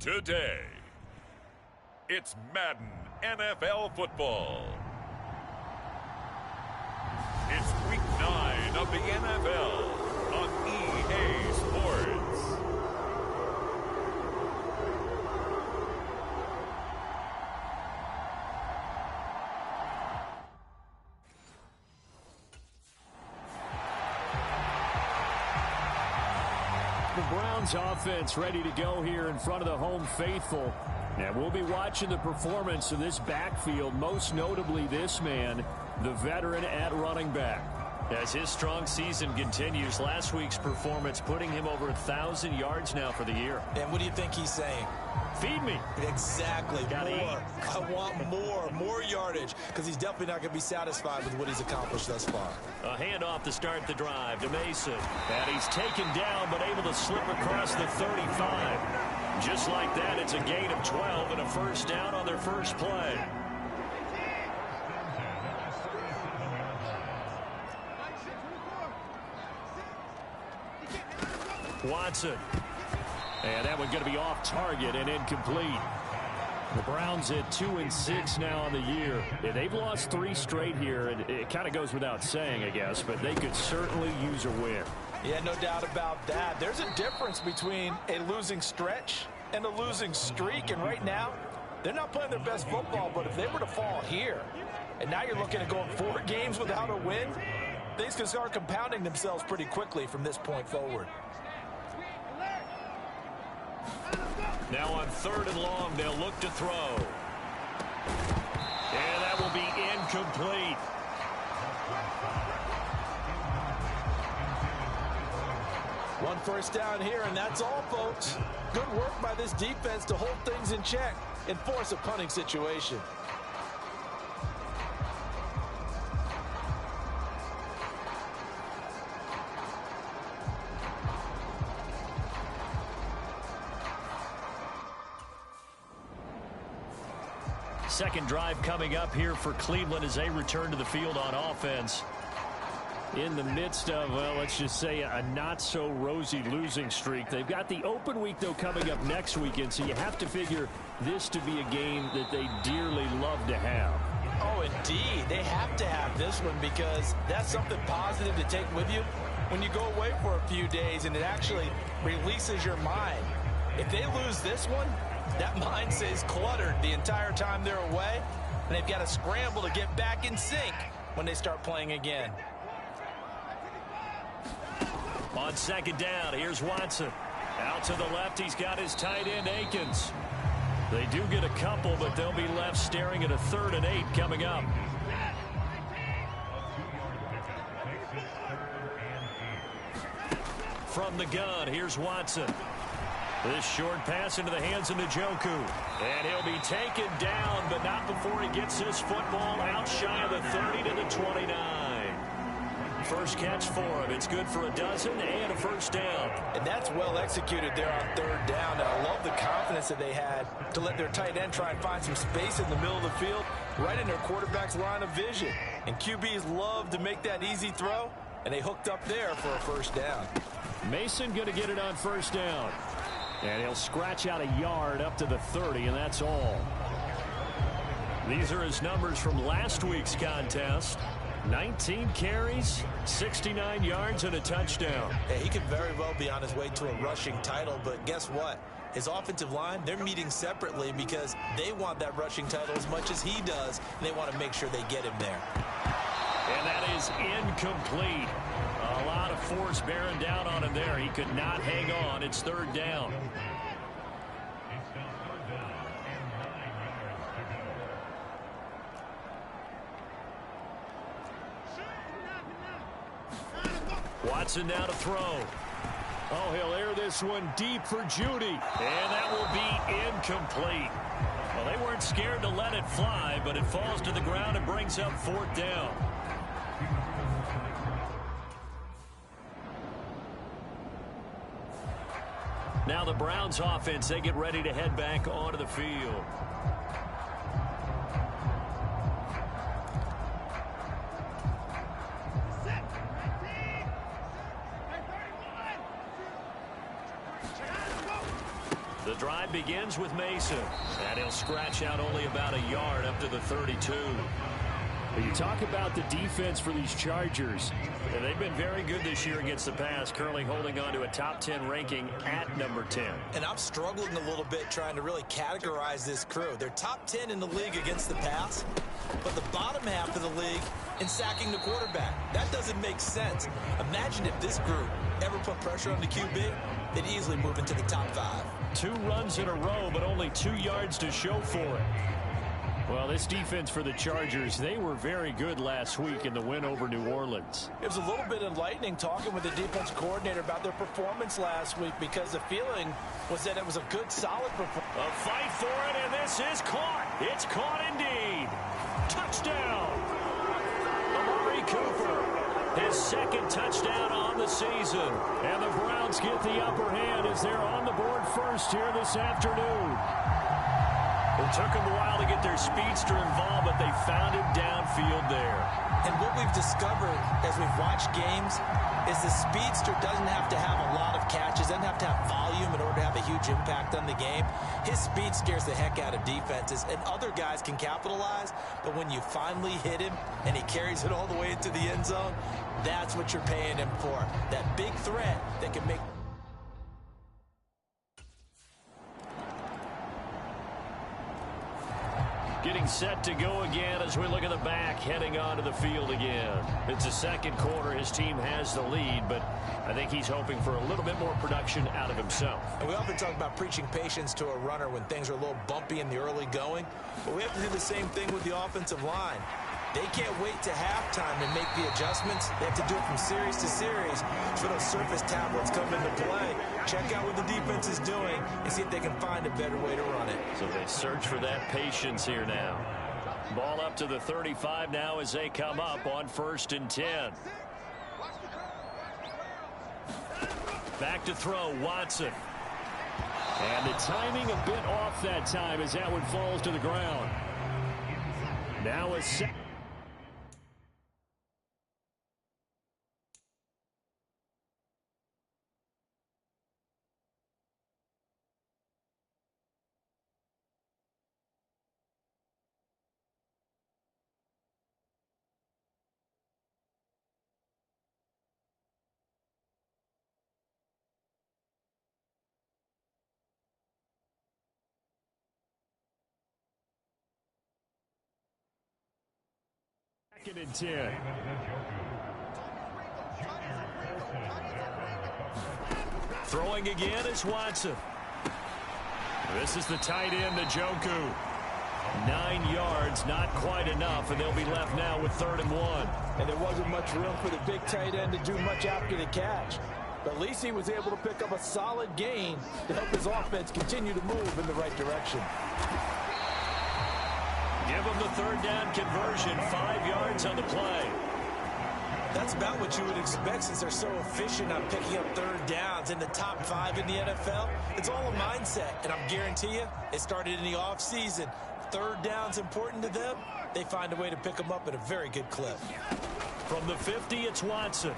today. It's Madden NFL football. It's week 9 of the NFL on EA Sports. The Browns offense ready to go here in front of the home faithful. And we'll be watching the performance of this backfield, most notably this man, the veteran at running back. As his strong season continues, last week's performance putting him over 1,000 yards now for the year. And what do you think he's saying? Feed me. Exactly. Gotta more. eat. I want more yardage, because he's definitely not going to be satisfied with what he's accomplished thus far. A handoff to start the drive to Mason. And he's taken down, but able to slip across the 35. Just like that, it's a gain of 12 and a first down on their first play. Watson. And that one going to be off target and incomplete. The Browns at 2-6 now on the year. Yeah, they've lost 3 straight here, and it kind of goes without saying, I guess, but they could certainly use a win. Yeah, no doubt about that. There's a difference between a losing stretch and a losing streak, and right now, they're not playing their best football, but if they were to fall here, and now you're looking at going 4 games without a win, things can start compounding themselves pretty quickly from this point forward. Now on 3rd and long, they'll look to throw. And that will be incomplete. One first down here, and that's all, folks. Good work by this defense to hold things in check and force a punting situation. Second drive coming up here for Cleveland as they return to the field on offense. In the midst of, well, let's just say a not-so-rosy losing streak. They've got the open week, though, coming up next weekend, so you have to figure this to be a game that they dearly love to have. Oh, indeed. They have to have this one because that's something positive to take with you when you go away for a few days, and it actually releases your mind. If they lose this one, that mind stays cluttered the entire time they're away, and they've got to scramble to get back in sync when they start playing again. On second down, here's Watson. Out to the left, he's got his tight end, Akins. They do get a couple, but they'll be left staring at a 3rd and 8 coming up. From the gun, here's Watson. This short pass into the hands of Njoku. And he'll be taken down, but not before he gets his football out shy of the 30 to the 29. First catch for him. It's good for a dozen and a first down. And that's well executed there on 3rd down. And I love the confidence that they had to let their tight end try and find some space in the middle of the field, right in their quarterback's line of vision. And QBs love to make that easy throw, and they hooked up there for a first down. Mason going to get it on first down. And he'll scratch out a yard up to the 30, and that's all. These are his numbers from last week's contest. 19 carries, 69 yards, and a touchdown. Yeah, he could very well be on his way to a rushing title, but guess what? His offensive line, they're meeting separately because they want that rushing title as much as he does, and they want to make sure they get him there. And that is incomplete. A lot of force bearing down on him there. He could not hang on. It's 3rd down. Watson now to throw. Oh, he'll air this one deep for Judy. And that will be incomplete. Well, they weren't scared to let it fly, but it falls to the ground and brings up 4th down. Now the Browns offense, they get ready to head back onto the field. The drive begins with Mason. And he'll scratch out only about a yard up to the 32. You talk about the defense for these Chargers. And they've been very good this year against the pass, currently holding on to a top 10 ranking at number 10. And I'm struggling a little bit trying to really categorize this crew. They're top 10 in the league against the pass, but the bottom half of the league in sacking the quarterback. That doesn't make sense. Imagine if this group ever put pressure on the QB, they'd easily move into the top 5. 2 runs in a row, but only 2 yards to show for it. Well, this defense for the Chargers, they were very good last week in the win over New Orleans. It was a little bit enlightening talking with the defense coordinator about their performance last week because the feeling was that it was a good, solid performance. A fight for it, and this is caught. It's caught indeed. Touchdown. Amari Cooper, his second touchdown on the season. And the Browns get the upper hand as they're on the board first here this afternoon. It took them a while to get their speedster involved, but they found him downfield there. And what we've discovered as we've watched games is the speedster doesn't have to have a lot of catches, doesn't have to have volume in order to have a huge impact on the game. His speed scares the heck out of defenses, and other guys can capitalize, but when you finally hit him and he carries it all the way into the end zone, that's what you're paying him for. That big threat that can make... Getting set to go again as we look at the back, heading onto the field again. It's the second quarter. His team has the lead, but I think he's hoping for a little bit more production out of himself. And we often talk about preaching patience to a runner when things are a little bumpy in the early going, but we have to do the same thing with the offensive line. They can't wait to halftime to make the adjustments. They have to do it from series to series. So those surface tablets come into play. Check out what the defense is doing and see if they can find a better way to run it. So they search for that patience here now. Ball up to the 35 now as they come up on 1st and 10. Back to throw, Watson. And the timing a bit off that time as that one falls to the ground. Now a set. Second and 10. Throwing again is Watson. This is the tight end, Njoku. 9 yards, not quite enough, and they'll be left now with 3rd and 1. And there wasn't much room for the big tight end to do much after the catch. But at least he was able to pick up a solid gain to help his offense continue to move in the right direction. Give them the 3rd down conversion, 5 yards on the play. That's about what you would expect since they're so efficient on picking up 3rd downs in the top 5 in the NFL. It's all a mindset, and I guarantee you it started in the offseason. 3rd down's important to them. They find a way to pick them up at a very good clip. From the 50, it's Watson.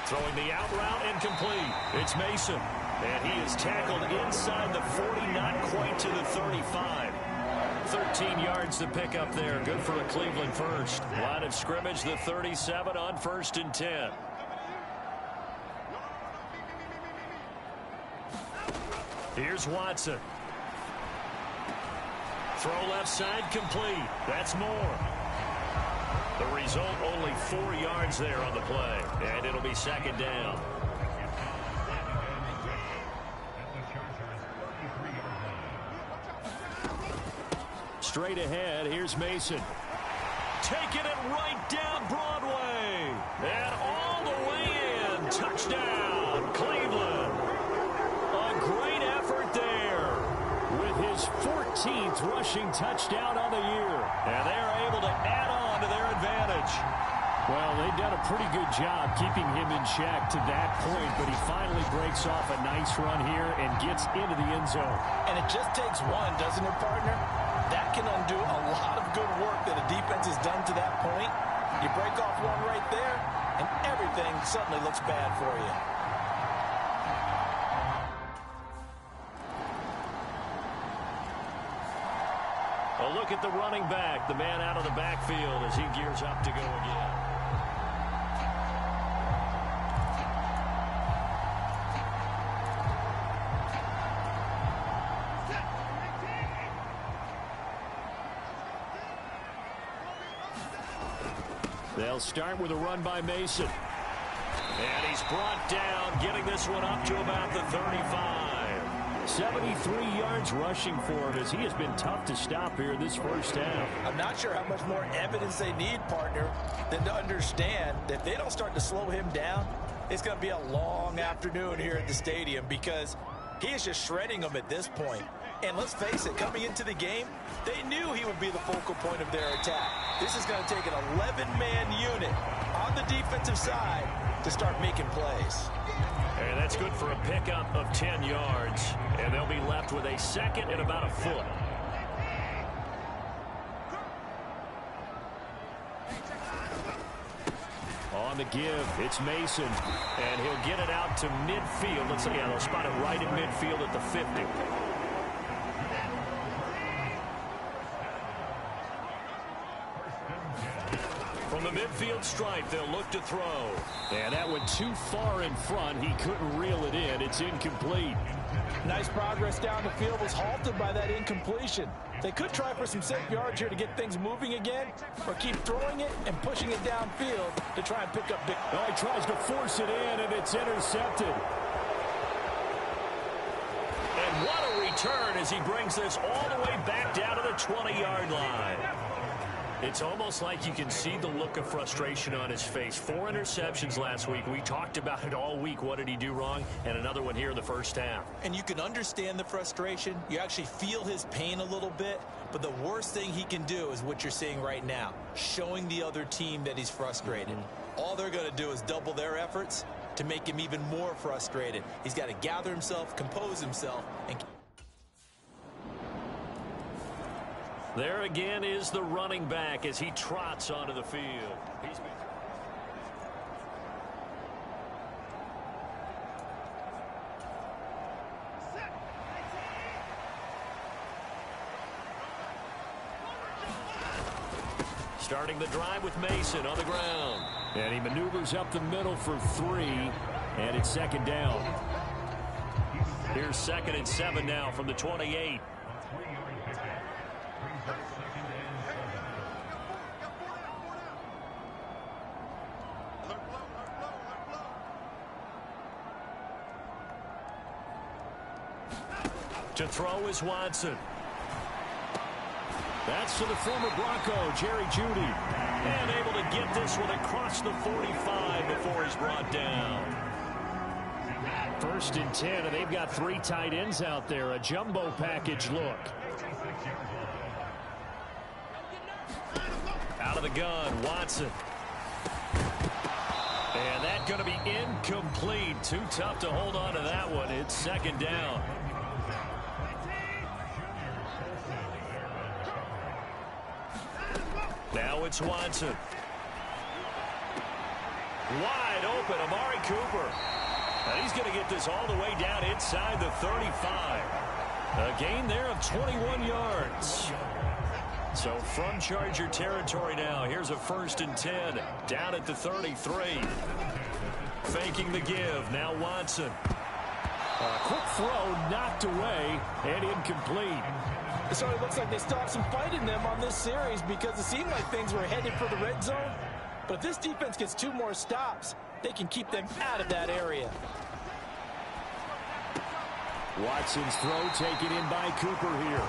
Throwing the out route incomplete. It's Mason. And he is tackled inside the 40, not quite to the 35. 13 yards to pick up there. Good for a Cleveland first. Line of scrimmage, the 37 on 1st and 10. Here's Watson. Throw left side complete. That's more. The result, only 4 yards there on the play. And it'll be 2nd down. Straight ahead, here's Mason. Taking it right down Broadway. And all the way in. Touchdown, Cleveland. A great effort there. With his 14th rushing touchdown on the year. And they are able to add on to their advantage. Well, they've done a pretty good job keeping him in check to that point, but he finally breaks off a nice run here and gets into the end zone. And it just takes one, doesn't it, partner? That can undo a lot of good work that a defense has done to that point. You break off one right there, and everything suddenly looks bad for you. A look at the running back, the man out of the backfield as he gears up to go again. They'll start with a run by Mason. And he's brought down, getting this one up to about the 35. 73 yards rushing for him as he has been tough to stop here in this first half. I'm not sure how much more evidence they need, partner, than to understand that if they don't start to slow him down, it's going to be a long afternoon here at the stadium because he is just shredding them at this point. And let's face it, coming into the game, they knew he would be the focal point of their attack. This is going to take an 11-man unit on the defensive side to start making plays. And that's good for a pickup of 10 yards. And they'll be left with a second and about a foot. On the give, it's Mason. And he'll get it out to midfield. Let's see, yeah, they'll spot it right at midfield at the 50. From the midfield stripe, they'll look to throw. And that went too far in front. He couldn't reel it in. It's incomplete. Nice progress down the field was halted by that incompletion. They could try for some safe yards here to get things moving again, or keep throwing it and pushing it downfield to try and pick up big. Oh, he tries to force it in, and it's intercepted. And what a return as he brings this all the way back down to the 20-yard line. It's almost like you can see the look of frustration on his face. 4 interceptions last week. We talked about it all week. What did he do wrong? And another one here in the first half. And you can understand the frustration. You actually feel his pain a little bit. But the worst thing he can do is what you're seeing right now, showing the other team that he's frustrated. All they're going to do is double their efforts to make him even more frustrated. He's got to gather himself, compose himself, and there again is the running back as he trots onto the field. Starting the drive with Mason on the ground. And he maneuvers up the middle for 3, and it's second down. Here's 2nd and 7 now from the 28. To throw is Watson. That's to the former Bronco, Jerry Jeudy. And able to get this one across the 45 before he's brought down. 1st and 10, and they've got 3 tight ends out there. A jumbo package look. Out of the gun, Watson. And that's going to be incomplete. Too tough to hold on to that one. It's second down. Now it's Watson. Wide open, Amari Cooper. And he's going to get this all the way down inside the 35. A gain there of 21 yards. So from Charger territory now, here's a 1st and 10 down at the 33. Faking the give, now Watson. A quick throw knocked away and incomplete. So it looks like they still have some fight in them on this series because it seemed like things were headed for the red zone. But if this defense gets 2 more stops, they can keep them out of that area. Watson's throw taken in by Cooper here.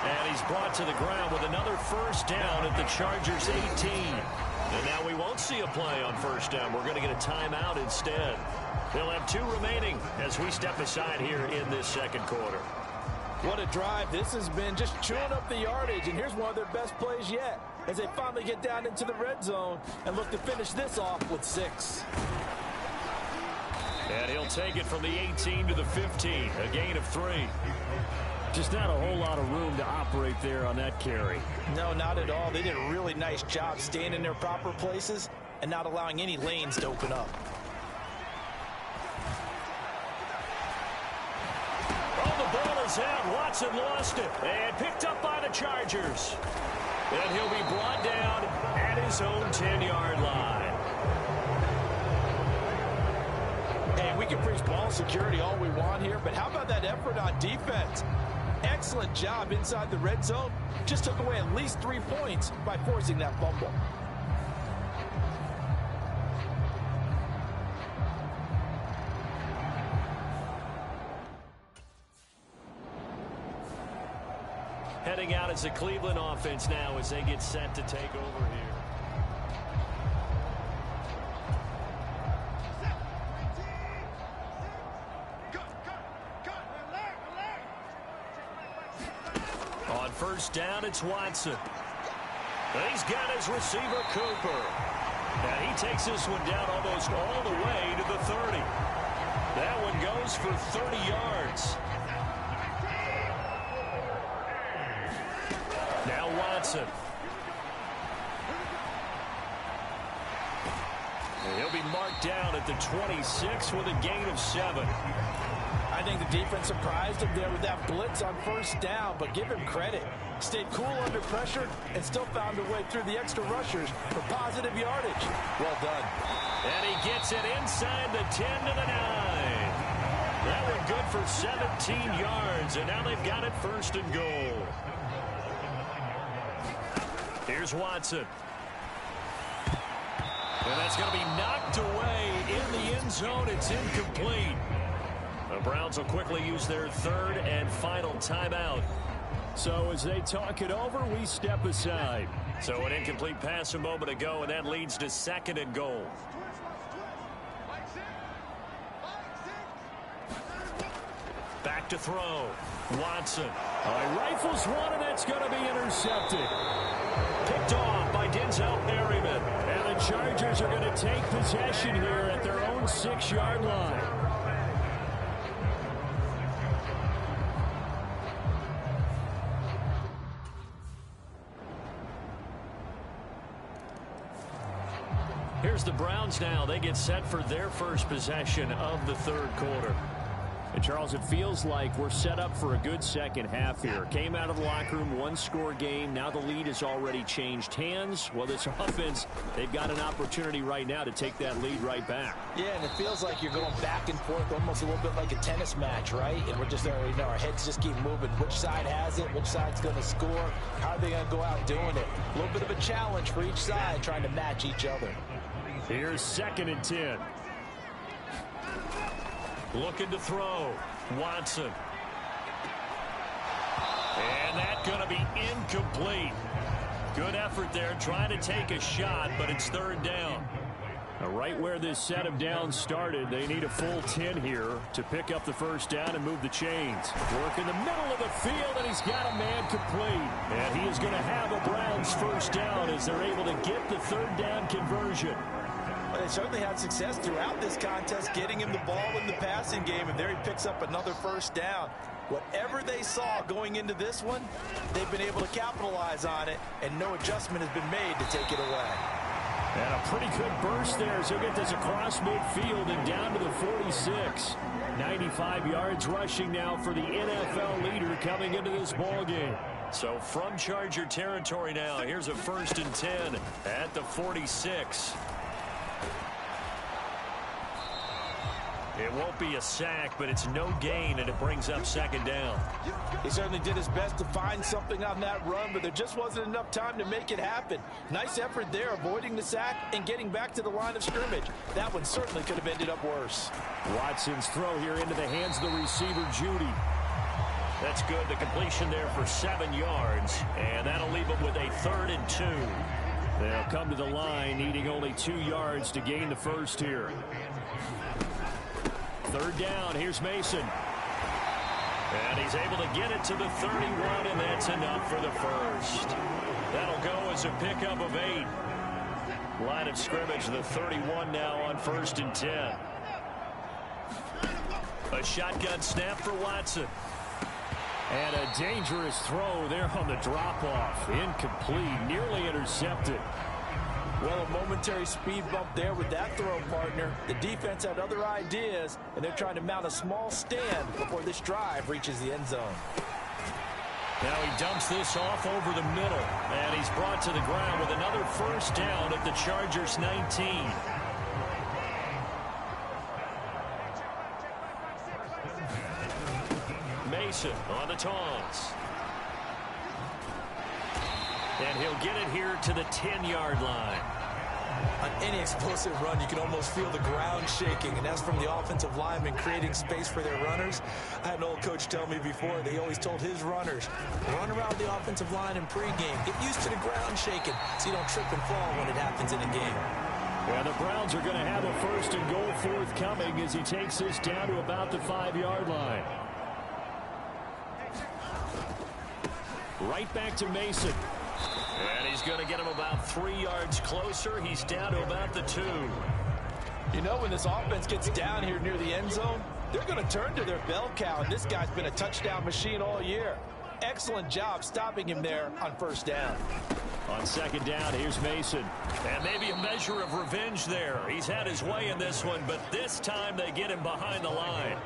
And he's brought to the ground with another 1st down at the Chargers 18. And now we won't see a play on 1st down. We're going to get a timeout instead. They'll have 2 remaining as we step aside here in this 2nd quarter. What a drive. This has been just chewing up the yardage, and here's one of their best plays yet as they finally get down into the red zone and look to finish this off with 6. And he'll take it from the 18 to the 15, a gain of 3. Just not a whole lot of room to operate there on that carry. No, not at all. They did a really nice job staying in their proper places and not allowing any lanes to open up. Oh, the ball is falls out. Watson lost it and picked up by the Chargers. And he'll be brought down at his own 10-yard line. Hey, we can preach ball security all we want here, but how about that effort on defense? Excellent job inside the red zone. Just took away at least 3 points by forcing that fumble. Heading out as the Cleveland offense now as they get set to take over here. On first down, it's Watson. He's got his receiver, Cooper. And he takes this one down almost all the way to the 30. That one goes for 30 yards. Now Watson. And he'll be marked down at the 26 with a gain of 7. I think the defense surprised him there with that blitz on first down, but give him credit. Stayed cool under pressure and still found a way through the extra rushers for positive yardage. Well done. And he gets it inside the 10 to the 9. That one good for 17 yards, and now they've got it first and goal. Here's Watson. And that's going to be knocked away in the end zone. It's incomplete. The Browns will quickly use their third and final timeout. So as they talk it over, we step aside. So an incomplete pass a moment ago, and that leads to second and goal. Back to throw. Watson. Rifles one, and that's going to be intercepted. Picked off by Denzel Perryman. And the Chargers are going to take possession here at their own 6-yard line. Here's the Browns now. They get set for their first possession of the third quarter. And Charles, it feels like we're set up for a good second half here. Came out of the locker room, one-score game. Now the lead has already changed hands. Well, this offense, they've got an opportunity right now to take that lead right back. Yeah, and it feels like you're going back and forth almost a little bit like a tennis match, right? And we're just, our heads just keep moving. Which side has it? Which side's going to score? How are they going to go out doing it? A little bit of a challenge for each side trying to match each other. Here's 2nd and 10. Looking to throw. Watson. And that's going to be incomplete. Good effort there trying to take a shot, but it's third down. Now, right where this set of downs started, they need a full 10 here to pick up the first down and move the chains. Work in the middle of the field, and he's got a man complete. And he is going to have a Browns first down as they're able to get the third down conversion. They certainly had success throughout this contest, getting him the ball in the passing game, and there he picks up another first down. Whatever they saw going into this one, they've been able to capitalize on it, and no adjustment has been made to take it away. And a pretty good burst there as he'll get this across midfield and down to the 46. 95 yards rushing now for the NFL leader coming into this ball game. So from Charger territory now, here's a 1st and 10 at the 46. It won't be a sack, but it's no gain, and it brings up 2nd down. He certainly did his best to find something on that run, but there just wasn't enough time to make it happen. Nice effort there, avoiding the sack and getting back to the line of scrimmage. That one certainly could have ended up worse. Watson's throw here into the hands of the receiver, Judy. That's good. The completion there for 7 yards, and that'll leave him with a 3rd and 2. They'll come to the line, needing only 2 yards to gain the first here. 3rd down, here's Mason. And he's able to get it to the 31, and that's enough for the first. That'll go as a pickup of 8. Line of scrimmage, the 31 now on 1st and 10. A shotgun snap for Watson. And a dangerous throw there on the drop-off. Incomplete, nearly intercepted. Well, a momentary speed bump there with that throw, partner. The defense had other ideas, and they're trying to mount a small stand before this drive reaches the end zone. Now he dumps this off over the middle, and he's brought to the ground with another first down at the Chargers' 19. Mason on the taunts. And he'll get it here to the 10-yard line. On any explosive run, you can almost feel the ground shaking, and that's from the offensive linemen creating space for their runners. I had an old coach tell me before, they always told his runners, run around the offensive line in pregame. Get used to the ground shaking so you don't trip and fall when it happens in a game. Yeah, the Browns are going to have a first and goal forthcoming as he takes this down to about the 5-yard line. Right back to Mason. And he's going to get him about 3 yards closer. He's down to about the 2. You know, when this offense gets down here near the end zone, they're going to turn to their bell cow, and this guy's been a touchdown machine all year. Excellent job stopping him there on first down. On second down, here's Mason. And maybe a measure of revenge there. He's had his way in this one, but this time they get him behind the line.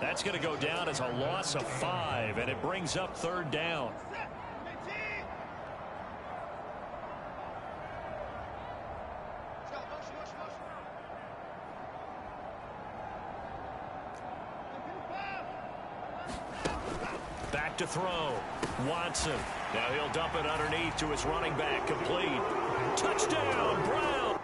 That's going to go down as a loss of 5, and it brings up third down. Back to throw. Watson. Now he'll dump it underneath to his running back. Complete. Touchdown, Brown.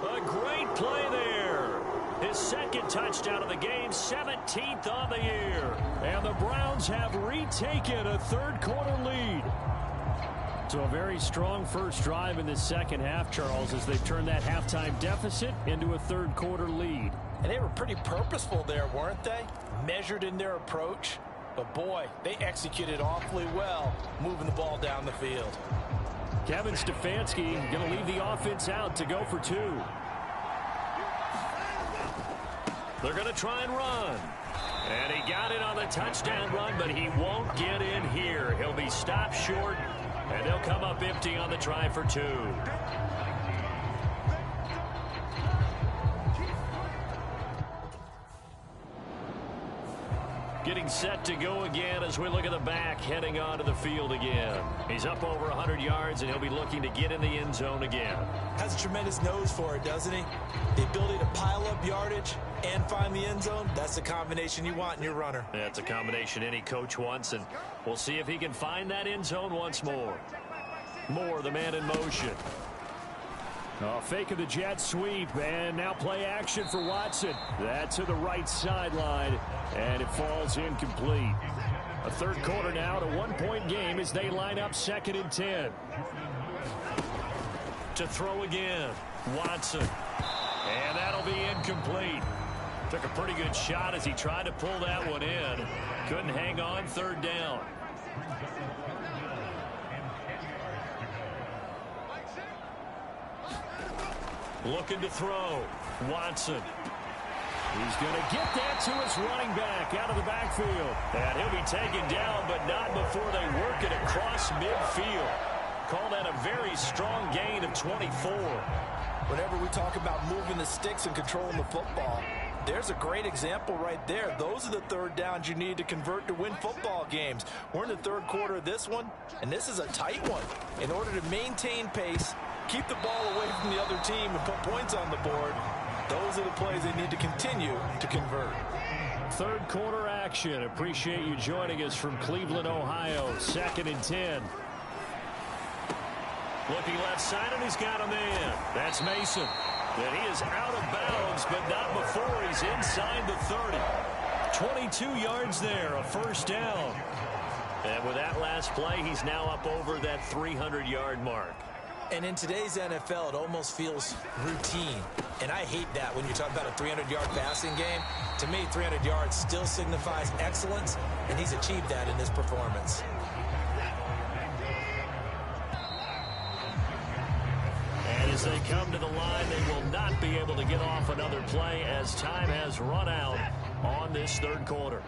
A great play there. His second touchdown of the game, 17th on the year. And the Browns have retaken a third-quarter lead. So a very strong first drive in the second half, Charles, as they've turned that halftime deficit into a third-quarter lead. And they were pretty purposeful there, weren't they? Measured in their approach. But, boy, they executed awfully well, moving the ball down the field. Kevin Stefanski going to leave the offense out to go for 2. They're going to try and run. And he got it on the touchdown run, but he won't get in here. He'll be stopped short, and they'll come up empty on the try for 2. Getting set to go again as we look at the back, heading onto the field again. He's up over 100 yards, and he'll be looking to get in the end zone again. Has a tremendous nose for it, doesn't he? The ability to pile up yardage and find the end zone, that's the combination you want in your runner. That's a combination any coach wants, and we'll see if he can find that end zone once more. Moore, the man in motion. Fake of the jet sweep, and now play action for Watson. That's to the right sideline, and it falls incomplete. A third quarter now, to 1-point game as they line up 2nd and 10. To throw again, Watson. And that'll be incomplete. Took a pretty good shot as he tried to pull that one in. Couldn't hang on, third down. Looking to throw. Watson. He's going to get that to his running back out of the backfield. And he'll be taken down, but not before they work it across midfield. Call that a very strong gain of 24. Whenever we talk about moving the sticks and controlling the football, There's a great example right there. Those are the third downs you need to convert to win football games. We're in the third quarter of this one, and this is a tight one. In order to maintain pace, keep the ball away from the other team, and put points on the board, those are the plays they need to continue to convert. Third quarter action. Appreciate you joining us from Cleveland, Ohio. 2nd and 10. Looking left side, and he's got a man. That's Mason. And he is out of bounds, but not before he's inside the 30. 22 yards there, a first down. And with that last play, he's now up over that 300-yard mark. And in today's NFL, it almost feels routine. And I hate that when you talk about a 300-yard passing game. To me, 300 yards still signifies excellence, and he's achieved that in this performance. And as they come to the line, they will not be able to get off another play as time has run out on this third quarter.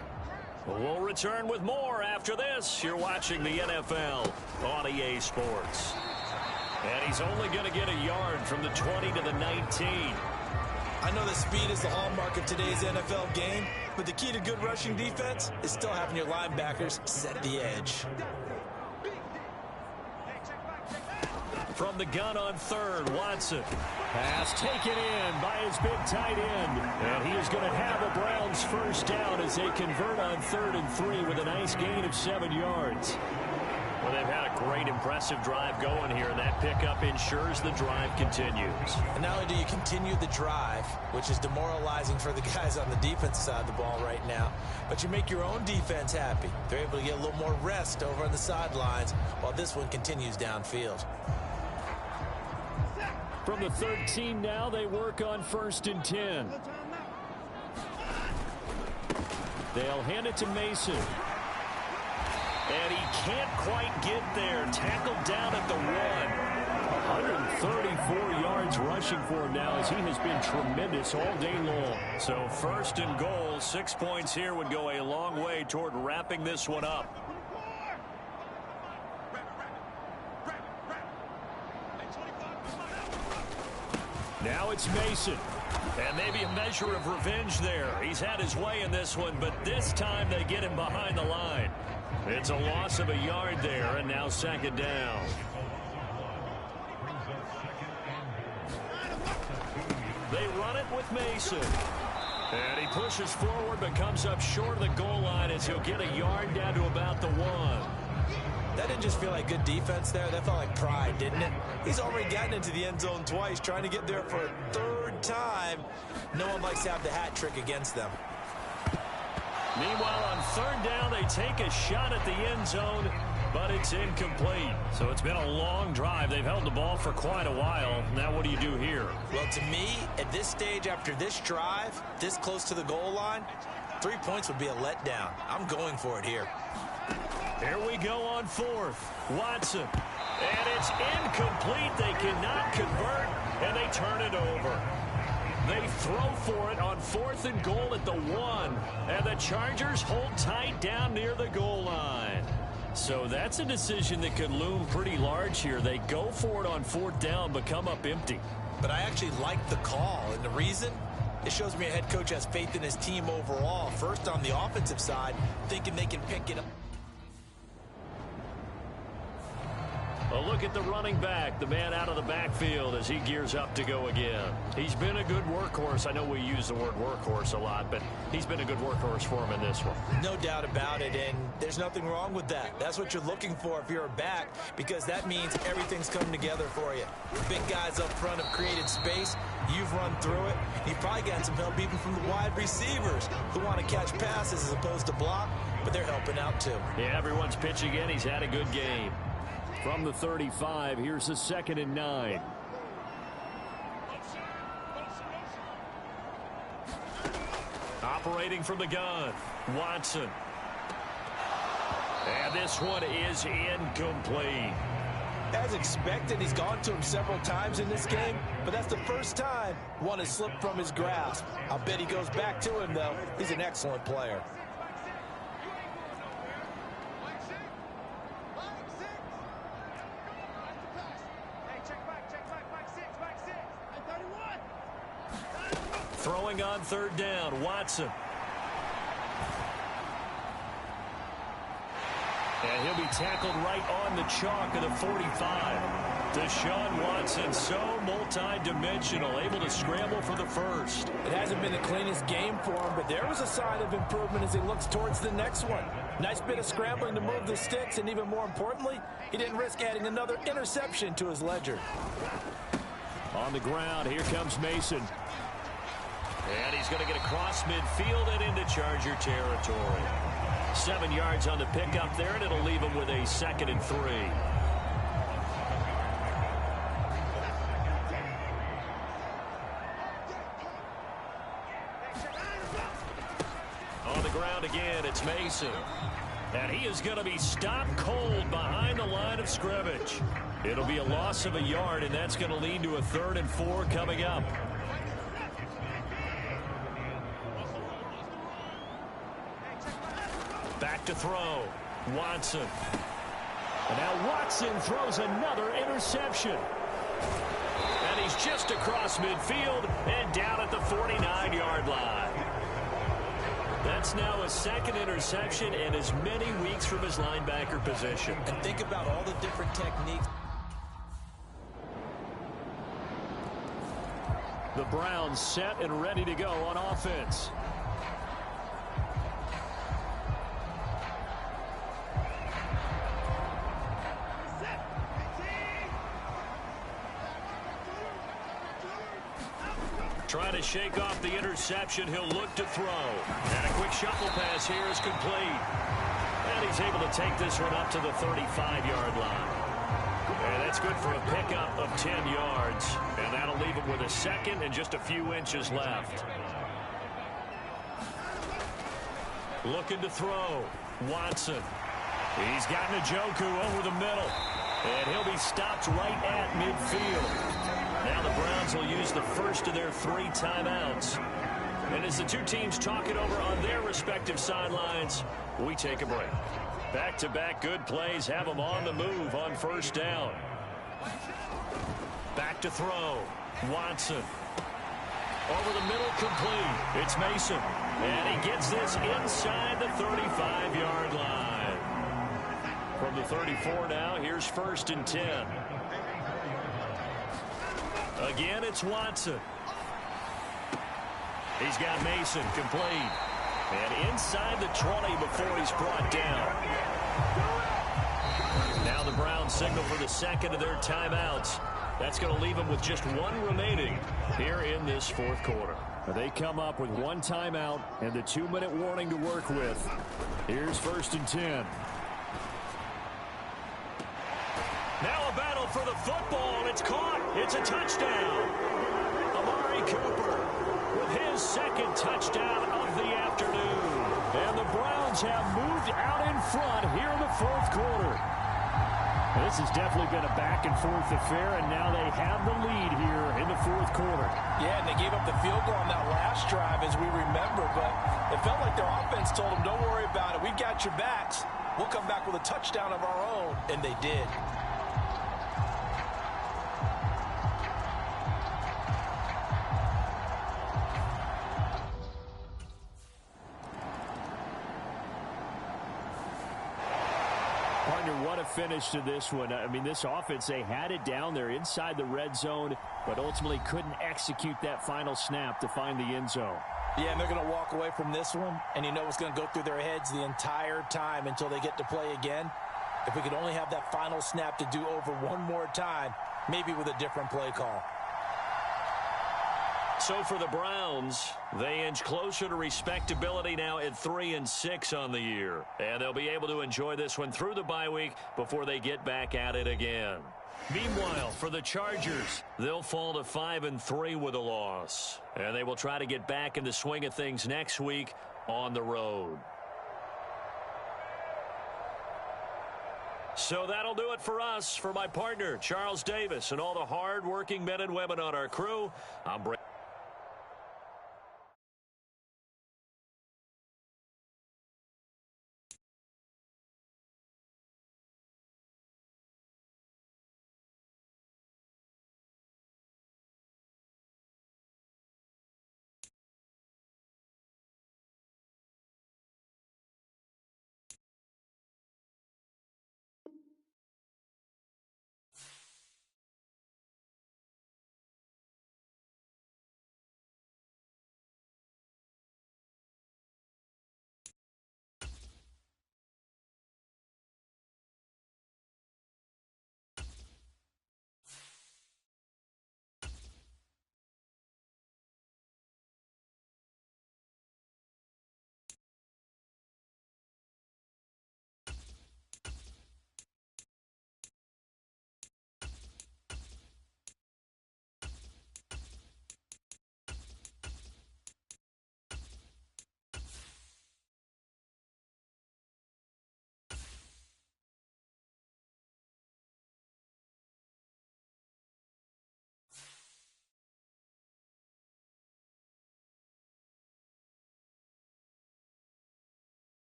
We'll return with more after this. You're watching the NFL on EA Sports. And he's only going to get a yard from the 20 to the 19. I know that speed is the hallmark of today's NFL game, but the key to good rushing defense is still having your linebackers set the edge. From the gun on third, Watson. Pass taken in by his big tight end. And he is going to have a Browns first down as they convert on 3rd and 3 with a nice gain of 7 yards. Well, they've had a great, impressive drive going here, and that pickup ensures the drive continues. And not only do you continue the drive, which is demoralizing for the guys on the defensive side of the ball right now, but you make your own defense happy. They're able to get a little more rest over on the sidelines while this one continues downfield. From the 13 now, they work on 1st and 10. They'll hand it to Mason. And he can't quite get there. Tackled down at the 1. 134 yards rushing for him now as he has been tremendous all day long. So 1st and goal, 6 points here would go a long way toward wrapping this one up. Now it's Mason. And maybe a measure of revenge there. He's had his way in this one, but this time they get him behind the line. It's a loss of a yard there, and now 2nd down. They run it with Mason. And he pushes forward, but comes up short of the goal line as he'll get a yard down to about the 1. That didn't just feel like good defense there. That felt like pride, didn't it? He's already gotten into the end zone twice, trying to get there for a 3rd time. No one likes to have the hat trick against them. Meanwhile, on 3rd down, they take a shot at the end zone, but it's incomplete. So it's been a long drive. They've held the ball for quite a while. Now what do you do here? Well, to me, at this stage, after this drive, this close to the goal line, 3 points would be a letdown. I'm going for it here. Here we go on 4th. Watson. And it's incomplete. They cannot convert, and they turn it over. They throw for it on 4th and goal at the 1. And the Chargers hold tight down near the goal line. So that's a decision that could loom pretty large here. They go for it on 4th down, but come up empty. But I actually like the call. And the reason? It shows me a head coach has faith in his team overall. First on the offensive side, thinking they can pick it up. A look at the running back, the man out of the backfield as he gears up to go again. He's been a good workhorse. I know we use the word workhorse a lot, but he's been a good workhorse for him in this one. No doubt about it, and there's nothing wrong with that. That's what you're looking for if you're a back, because that means everything's coming together for you. Big guys up front have created space. You've run through it. You've probably gotten some help even from the wide receivers who want to catch passes as opposed to block, but they're helping out too. Yeah, everyone's pitching in. He's had a good game. From the 35, here's the 2nd and 9. Operating from the gun, Watson. And this one is incomplete. As expected, he's gone to him several times in this game, but that's the first time one has slipped from his grasp. I'll bet he goes back to him, though. He's an excellent player. Throwing on third down, Watson. And he'll be tackled right on the chalk of the 45. Deshaun Watson, so multi-dimensional, able to scramble for the first. It hasn't been the cleanest game for him, but there was a sign of improvement as he looks towards the next one. Nice bit of scrambling to move the sticks, and even more importantly, he didn't risk adding another interception to his ledger. On the ground, here comes Mason. And he's going to get across midfield and into Charger territory. 7 yards on the pickup there, and it'll leave him with a 2nd and 3. On the ground again, it's Mason. And he is going to be stopped cold behind the line of scrimmage. It'll be a loss of a yard, and that's going to lead to a 3rd and 4 coming up. Back to throw. Watson. And now Watson throws another interception. And he's just across midfield and down at the 49-yard line. That's now a 2nd interception and as many weeks from his linebacker position. And think about all the different techniques. The Browns set and ready to go on offense. Trying to shake off the interception. He'll look to throw. And a quick shuffle pass here is complete. And he's able to take this one up to the 35-yard line. And that's good for a pickup of 10 yards. And that'll leave him with a 2nd and just a few inches left. Looking to throw. Watson. He's got Njoku over the middle. And he'll be stopped right at midfield. Now the Browns will use the first of their 3 timeouts. And as the two teams talk it over on their respective sidelines, we take a break. Back-to-back good plays have them on the move on 1st down. Back to throw. Watson. Over the middle, complete. It's Mason. And he gets this inside the 35-yard line. From the 34 now, here's 1st and 10. Again, it's Watson. He's got Mason complete. And inside the 20 before he's brought down. Now the Browns signal for the 2nd of their timeouts. That's going to leave them with just 1 remaining here in this 4th quarter. They come up with 1 timeout and the 2-minute warning to work with. Here's 1st and 10. Now a battle for the football. It's caught. It's a touchdown. Amari Cooper with his 2nd touchdown of the afternoon. And the Browns have moved out in front here in the 4th quarter. This has definitely been a back-and-forth affair, and now they have the lead here in the 4th quarter. Yeah, and they gave up the field goal on that last drive, as we remember, but it felt like their offense told them, don't worry about it. We've got your backs. We'll come back with a touchdown of our own, and they did. Partner, what a finish to this one. I mean, this offense, they had it down there inside the red zone, but ultimately couldn't execute that final snap to find the end zone. Yeah, and they're going to walk away from this one, and you know what's going to go through their heads the entire time until they get to play again. If we could only have that final snap to do over one more time, maybe with a different play call. So for the Browns, they inch closer to respectability now at 3-6 on the year. And they'll be able to enjoy this one through the bye week before they get back at it again. Meanwhile, for the Chargers, they'll fall to 5-3 with a loss. And they will try to get back in the swing of things next week on the road. So that'll do it for us. For my partner, Charles Davis, and all the hard-working men and women on our crew, I'm Brady.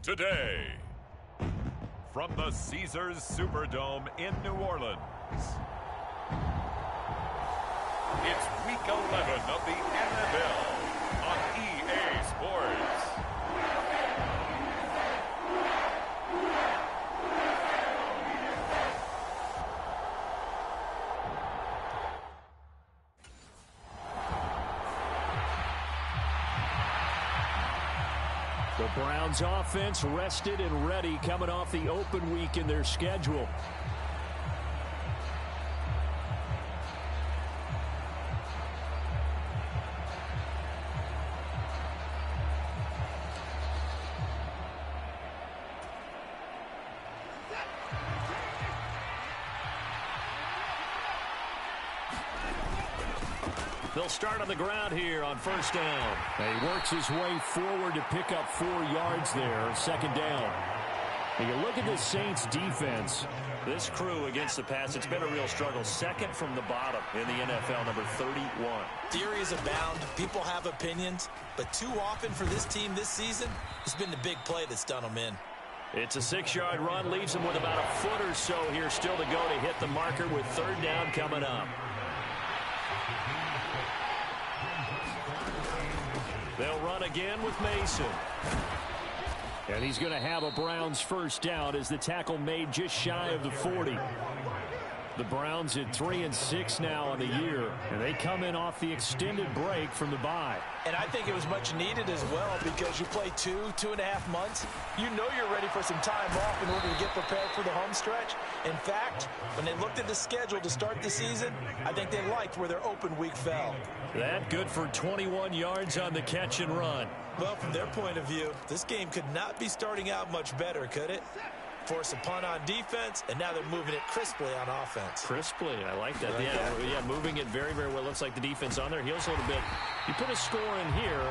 today. From the Caesars Superdome in New Orleans, it's Week 11 of the NFL on EA Sports. The Browns offense rested and ready coming off the open week in their schedule. They'll start on the ground here on first down. He works his way forward to pick up 4 yards there, second down. When you look at this Saints defense, This crew against the pass, it's been a real struggle. Second from the bottom in the NFL, number 31. Theories abound. People have opinions. But too often for this team this season, it's been the big play that's done them in. It's a 6-yard run, leaves them with about a foot or so here still to go to hit the marker with third down coming up. They'll run again with Mason. And he's going to have a Browns first down as the tackle made just shy of the 40. The Browns at 3-6 now on the year, and they come in off the extended break from the bye. And I think it was much needed as well because you play 2.5 months. You know you're ready for some time off in order to get prepared for the home stretch. In fact, when they looked at the schedule to start the season, I think they liked where their open week fell. That good for 21 yards on the catch and run. Well, from their point of view, this game could not be starting out much better, could it? Force a punt on defense, and now they're moving it crisply on offense. Crisply, I like that. Yeah, moving it very, very well. Looks like the defense on their heels a little bit. You put a score in here,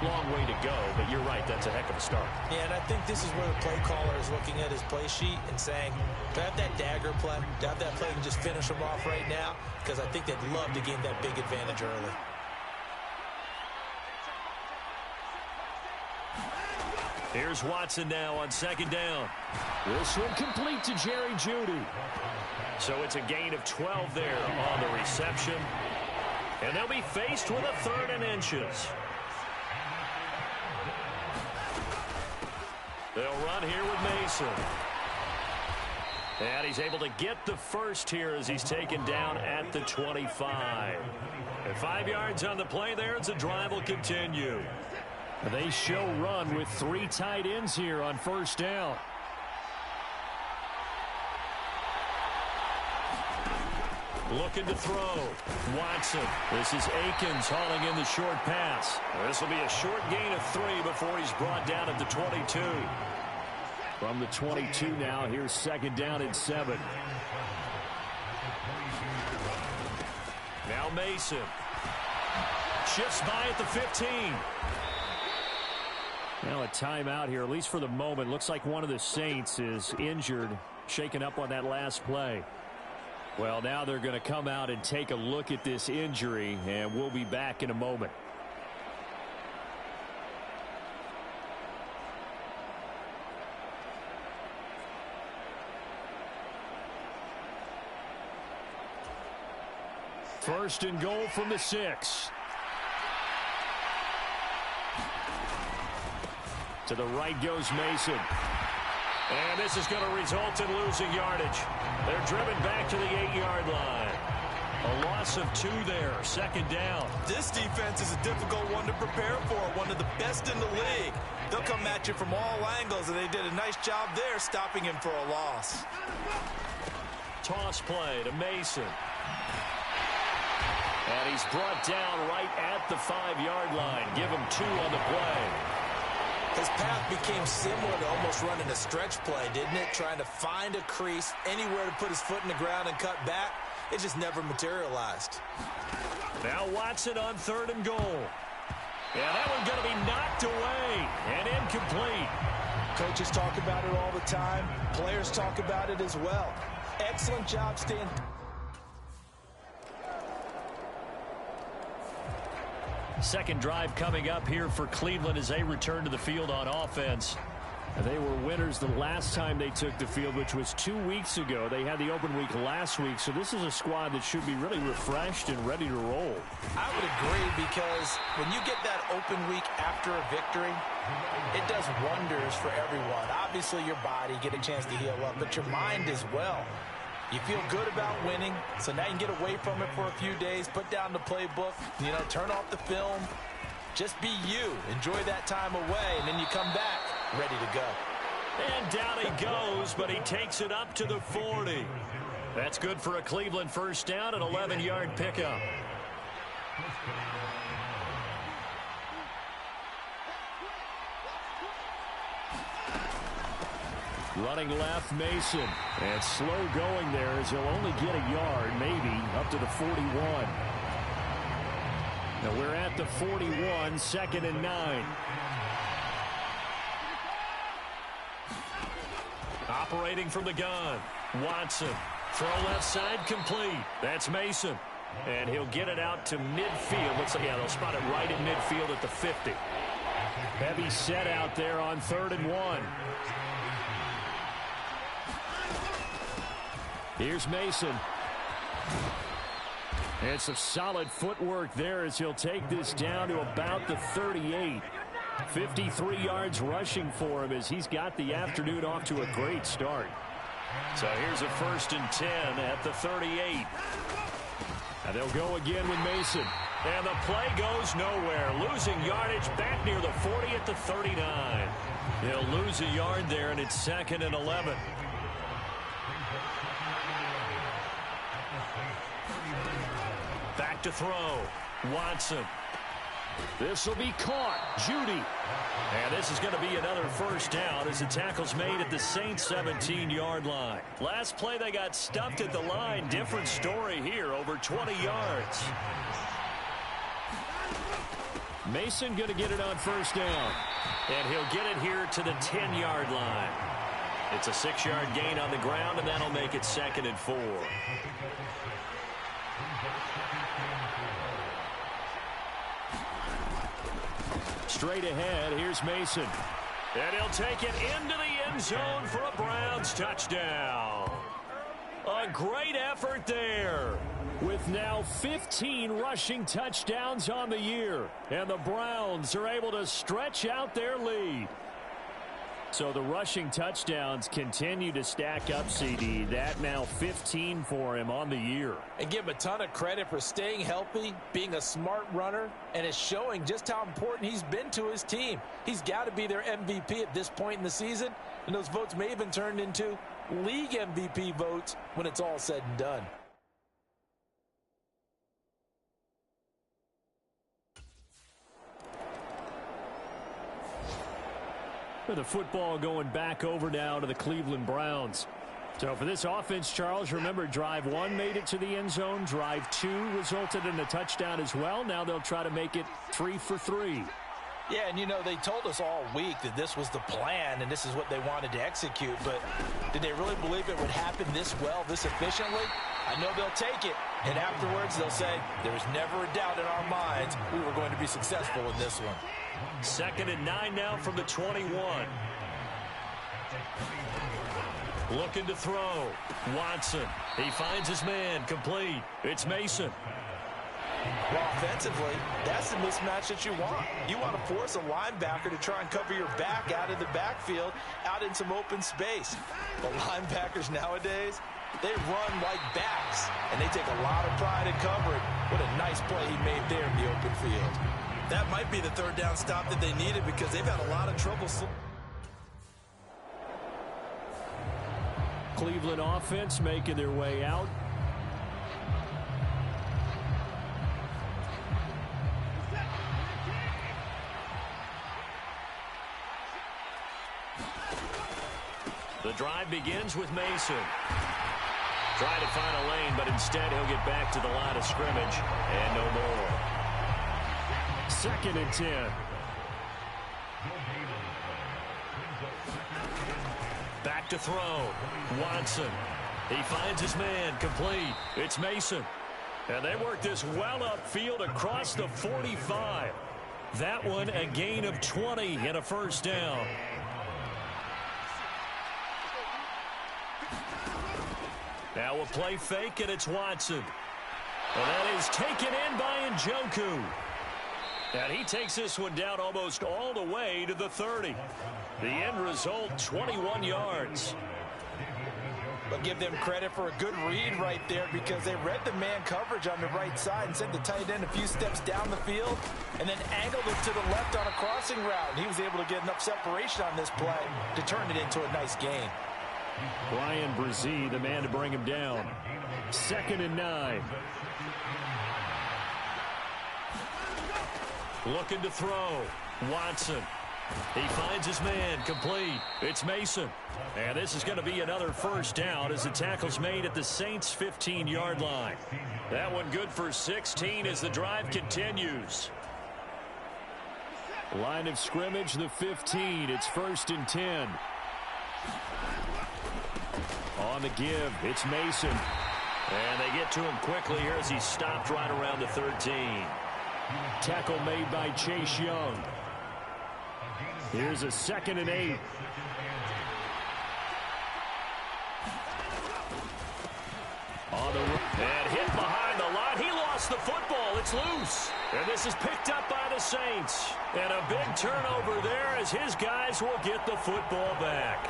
long way to go, but you're right, that's a heck of a start. Yeah, and I think this is where the play caller is looking at his play sheet and saying, do I have that dagger play? Do I have that play and just finish them off right now? Because I think they'd love to gain that big advantage early. Here's Watson now on second down. This one complete to Jerry Jeudy. So it's a gain of 12 there on the reception. And they'll be faced with a 3rd and inches. They'll run here with Mason. And he's able to get the first here as he's taken down at the 25. And 5 yards on the play there as the drive will continue. They show run with 3 tight ends here on first down. Looking to throw. Watson. This is Akins hauling in the short pass. This will be a short gain of 3 before he's brought down at the 22. From the 22 now, here's second down and 7. Now Mason. Shifts by at the 15. Now a timeout here, at least for the moment. Looks like one of the Saints is injured, shaken up on that last play. Well, now they're going to come out and take a look at this injury, and we'll be back in a moment. First and goal from the 6. To the right goes Mason. And this is going to result in losing yardage. They're driven back to the 8-yard line. A loss of 2 there, second down. This defense is a difficult one to prepare for, one of the best in the league. They'll come at you from all angles, and they did a nice job there stopping him for a loss. Toss play to Mason. And he's brought down right at the 5-yard line. Give him 2 on the play. His path became similar to almost running a stretch play, didn't it? Trying to find a crease, anywhere to put his foot in the ground and cut back. It just never materialized. Now Watson on 3rd and goal. Yeah, that one's going to be knocked away and incomplete. Coaches talk about it all the time. Players talk about it as well. Excellent job staying. Second drive coming up here for Cleveland as they return to the field on offense. They were winners the last time they took the field, which was 2 weeks ago. They had the open week last week, so this is a squad that should be really refreshed and ready to roll. I would agree, because when you get that open week after a victory, it does wonders for everyone. Obviously, your body get a chance to heal up, but your mind as well. You feel good about winning, so now you can get away from it for a few days, put down the playbook, turn off the film. Just be you. Enjoy that time away, and then you come back ready to go. And down he goes, but he takes it up to the 40. That's good for a Cleveland first down, an 11-yard pickup. Running left, Mason. And slow going there as he'll only get a yard, maybe, up to the 41. Now we're at the 41, 2nd and 9. Operating from the gun, Watson. Throw left side complete. That's Mason. And he'll get it out to midfield. Looks like, they'll spot it right at midfield at the 50. Heavy set out there on 3rd and 1. Here's Mason. And some solid footwork there as he'll take this down to about the 38. 53 yards rushing for him as he's got the afternoon off to a great start. So here's a 1st and 10 at the 38. And they'll go again with Mason. And the play goes nowhere. Losing yardage back near the 40 at the 39. He'll lose a yard there, and it's 2nd and 11. Back to throw. Watson. This will be caught. Judy. And this is going to be another first down as the tackle's made at the Saints' 17-yard line. Last play they got stuffed at the line. Different story here, over 20 yards. Mason going to get it on first down. And he'll get it here to the 10-yard line. It's a 6-yard gain on the ground, and that'll make it 2nd and 4. Straight ahead, here's Mason. And he'll take it into the end zone for a Browns touchdown. A great effort there. With now 15 rushing touchdowns on the year. And the Browns are able to stretch out their lead. So the rushing touchdowns continue to stack up, CD. That now 15 for him on the year. And give him a ton of credit for staying healthy, being a smart runner, and it's showing just how important he's been to his team. He's got to be their MVP at this point in the season, and those votes may have been turned into league MVP votes when it's all said and done. The football going back over now to the Cleveland Browns. So for this offense, Charles, remember drive 1 made it to the end zone. Drive 2 resulted in a touchdown as well. Now they'll try to make it 3 for 3. Yeah, and they told us all week that this was the plan and this is what they wanted to execute. But did they really believe it would happen this well, this efficiently? I know they'll take it. And afterwards they'll say, there was never a doubt in our minds we were going to be successful in this one. 2nd and 9 now from the 21. Looking to throw. Watson. He finds his man. Complete. It's Mason. Well, offensively, that's the mismatch that you want. You want to force a linebacker to try and cover your back out of the backfield, out in some open space. The linebackers nowadays, they run like backs, and they take a lot of pride in covering. What a nice play he made there in the open field. That might be the 3rd down stop that they needed because they've had a lot of trouble. Cleveland offense making their way out. The drive begins with Mason. Trying to find a lane, but instead he'll get back to the line of scrimmage and no more. 2nd and 10. Back to throw. Watson. He finds his man. Complete. It's Mason. And they work this well upfield across the 45. That one a gain of 20 and a first down. Now a play fake, and it's Watson. And that is taken in by Njoku. And he takes this one down almost all the way to the 30. The end result, 21 yards. But give them credit for a good read right there, because they read the man coverage on the right side and sent the tight end a few steps down the field and then angled it to the left on a crossing route. And he was able to get enough separation on this play to turn it into a nice gain. Brian Brzee, the man to bring him down. 2nd and 9. Looking to throw. Watson. He finds his man, complete. It's Mason. And this is going to be another first down as the tackle's made at the Saints' 15-yard line. That one good for 16 as the drive continues. Line of scrimmage, the 15. It's 1st and 10. On the give, it's Mason. And they get to him quickly here as he's stopped right around the 13. Tackle made by Chase Young. Here's a 2nd and 8. And hit behind the line. He lost the football. It's loose. And this is picked up by the Saints. And a big turnover there as his guys will get the football back.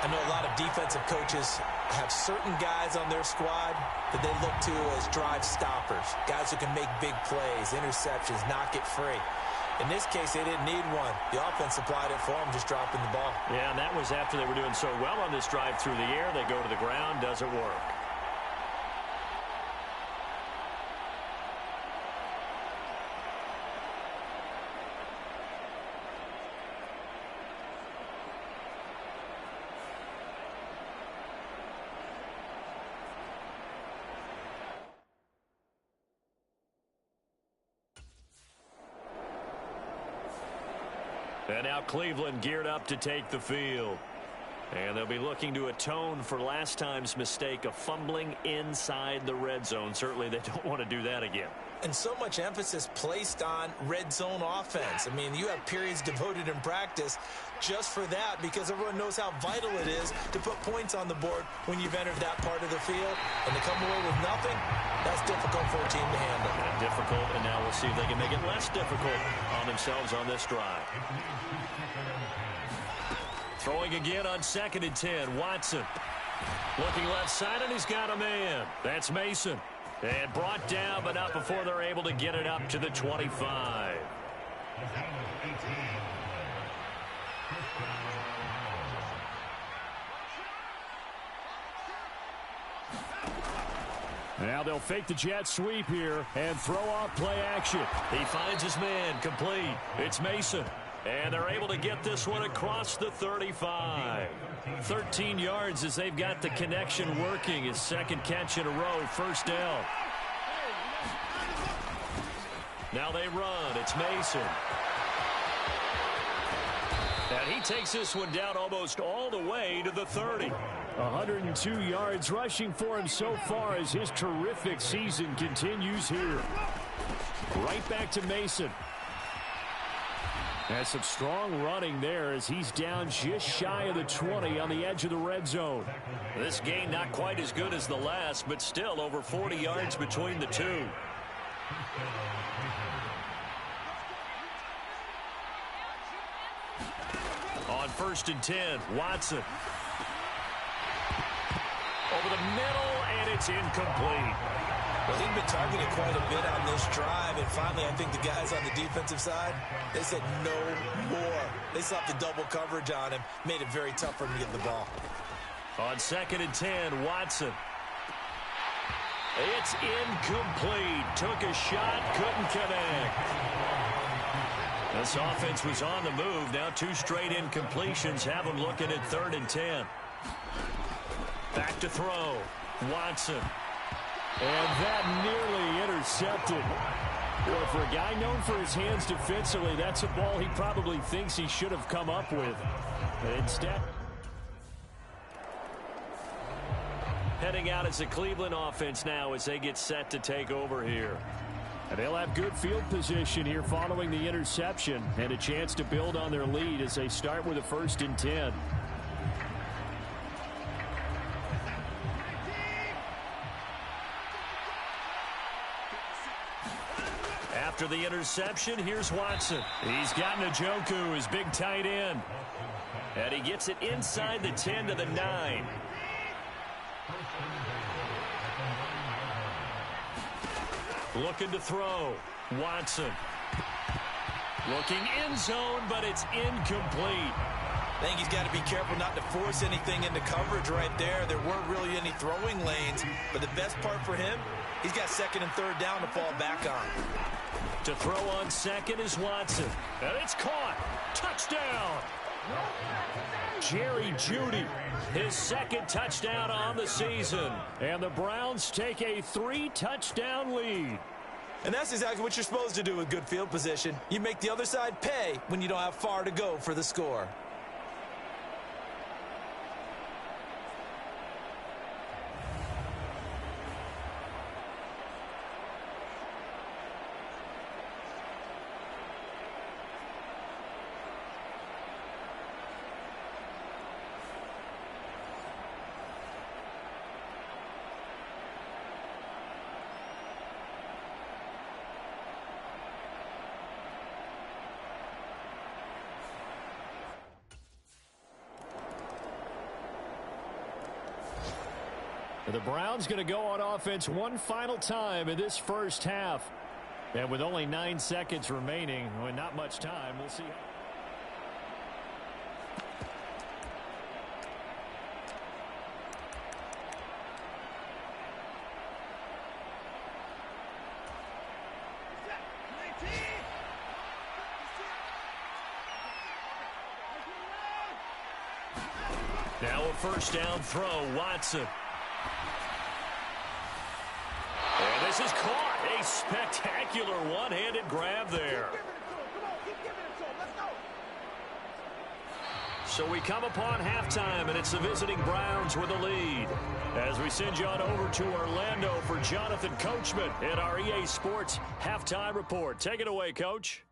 I know a lot of defensive coaches have certain guys on their squad that they look to as drive stoppers, guys who can make big plays, interceptions, knock it free. In this case, they didn't need one. The offense supplied it for them, just dropping the ball. Yeah, and that was after they were doing so well on this drive through the air. They go to the ground, doesn't work. And now Cleveland geared up to take the field. And they'll be looking to atone for last time's mistake of fumbling inside the red zone. Certainly they don't want to do that again. And so much emphasis placed on red zone offense. I mean, you have periods devoted in practice just for that, because everyone knows how vital it is to put points on the board when you've entered that part of the field. And to come away with nothing, that's difficult for a team to handle. And difficult, and now we'll see if they can make it less difficult on themselves on this drive. Throwing again on 2nd and 10. Watson looking left side, and he's got a man. That's Mason. And brought down, but not before they're able to get it up to the 25. Now they'll fake the jet sweep here and throw off play action. He finds his man, complete. It's Mason. And they're able to get this one across the 35. 13 yards as they've got the connection working. His 2nd catch in a row, 1st down. Now they run. It's Mason. And he takes this one down almost all the way to the 30. 102 yards rushing for him so far as his terrific season continues here. Right back to Mason. That's some strong running there as he's down just shy of the 20 on the edge of the red zone. This gain not quite as good as the last, but still over 40 yards between the two. On 1st and 10, Watson. Over the middle, and it's incomplete. Well, he'd been targeted quite a bit on this drive, and finally I think the guys on the defensive side, they said no more. They slapped the double coverage on him, made it very tough for him to get the ball. On 2nd and 10, Watson. It's incomplete. Took a shot, couldn't connect. This offense was on the move. Now 2 straight incompletions have them looking at 3rd and 10. Back to throw. Watson. And that nearly intercepted. Well, for a guy known for his hands defensively, that's a ball he probably thinks he should have come up with. But instead, heading out as the Cleveland offense now as they get set to take over here. And they'll have good field position here following the interception and a chance to build on their lead as they start with a 1st and 10. After the interception, here's Watson. He's got Njoku, his big tight end. And he gets it inside the 10 to the 9. Looking to throw. Watson. Looking end zone, but it's incomplete. I think he's got to be careful not to force anything into coverage right there. There weren't really any throwing lanes, but the best part for him, he's got second and third down to fall back on. To throw on second is Watson. And it's caught. Touchdown. Jerry Jeudy, his second touchdown on the season. And the Browns take a 3-touchdown lead. And that's exactly what you're supposed to do with good field position. You make the other side pay when you don't have far to go for the score. The Browns going to go on offense one final time in this first half. And with only 9 seconds remaining, well, not much time, we'll see. Now a first down throw, Watson. And this is caught. A spectacular one-handed grab there. So we come upon halftime, and it's the visiting Browns with a lead. As we send you on over to Orlando for Jonathan Coachman in our EA Sports Halftime Report. Take it away, Coach.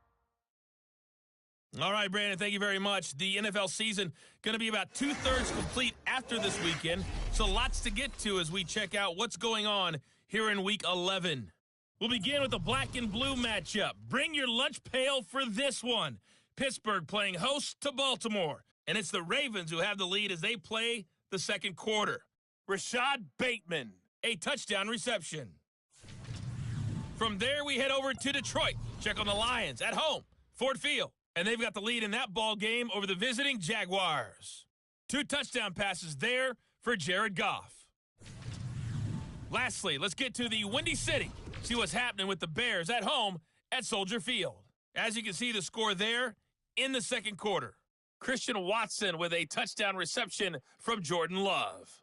All right, Brandon, thank you very much. The NFL season going to be about 2/3 complete after this weekend, so lots to get to as we check out what's going on here in Week 11. We'll begin with the black and blue matchup. Bring your lunch pail for this one. Pittsburgh playing host to Baltimore, and it's the Ravens who have the lead as they play the second quarter. Rashad Bateman, a touchdown reception. From there, we head over to Detroit. Check on the Lions at home, Ford Field. And they've got the lead in that ball game over the visiting Jaguars. 2 touchdown passes there for Jared Goff. Lastly, let's get to the Windy City. See what's happening with the Bears at home at Soldier Field. As you can see, the score there in the second quarter. Christian Watson with a touchdown reception from Jordan Love.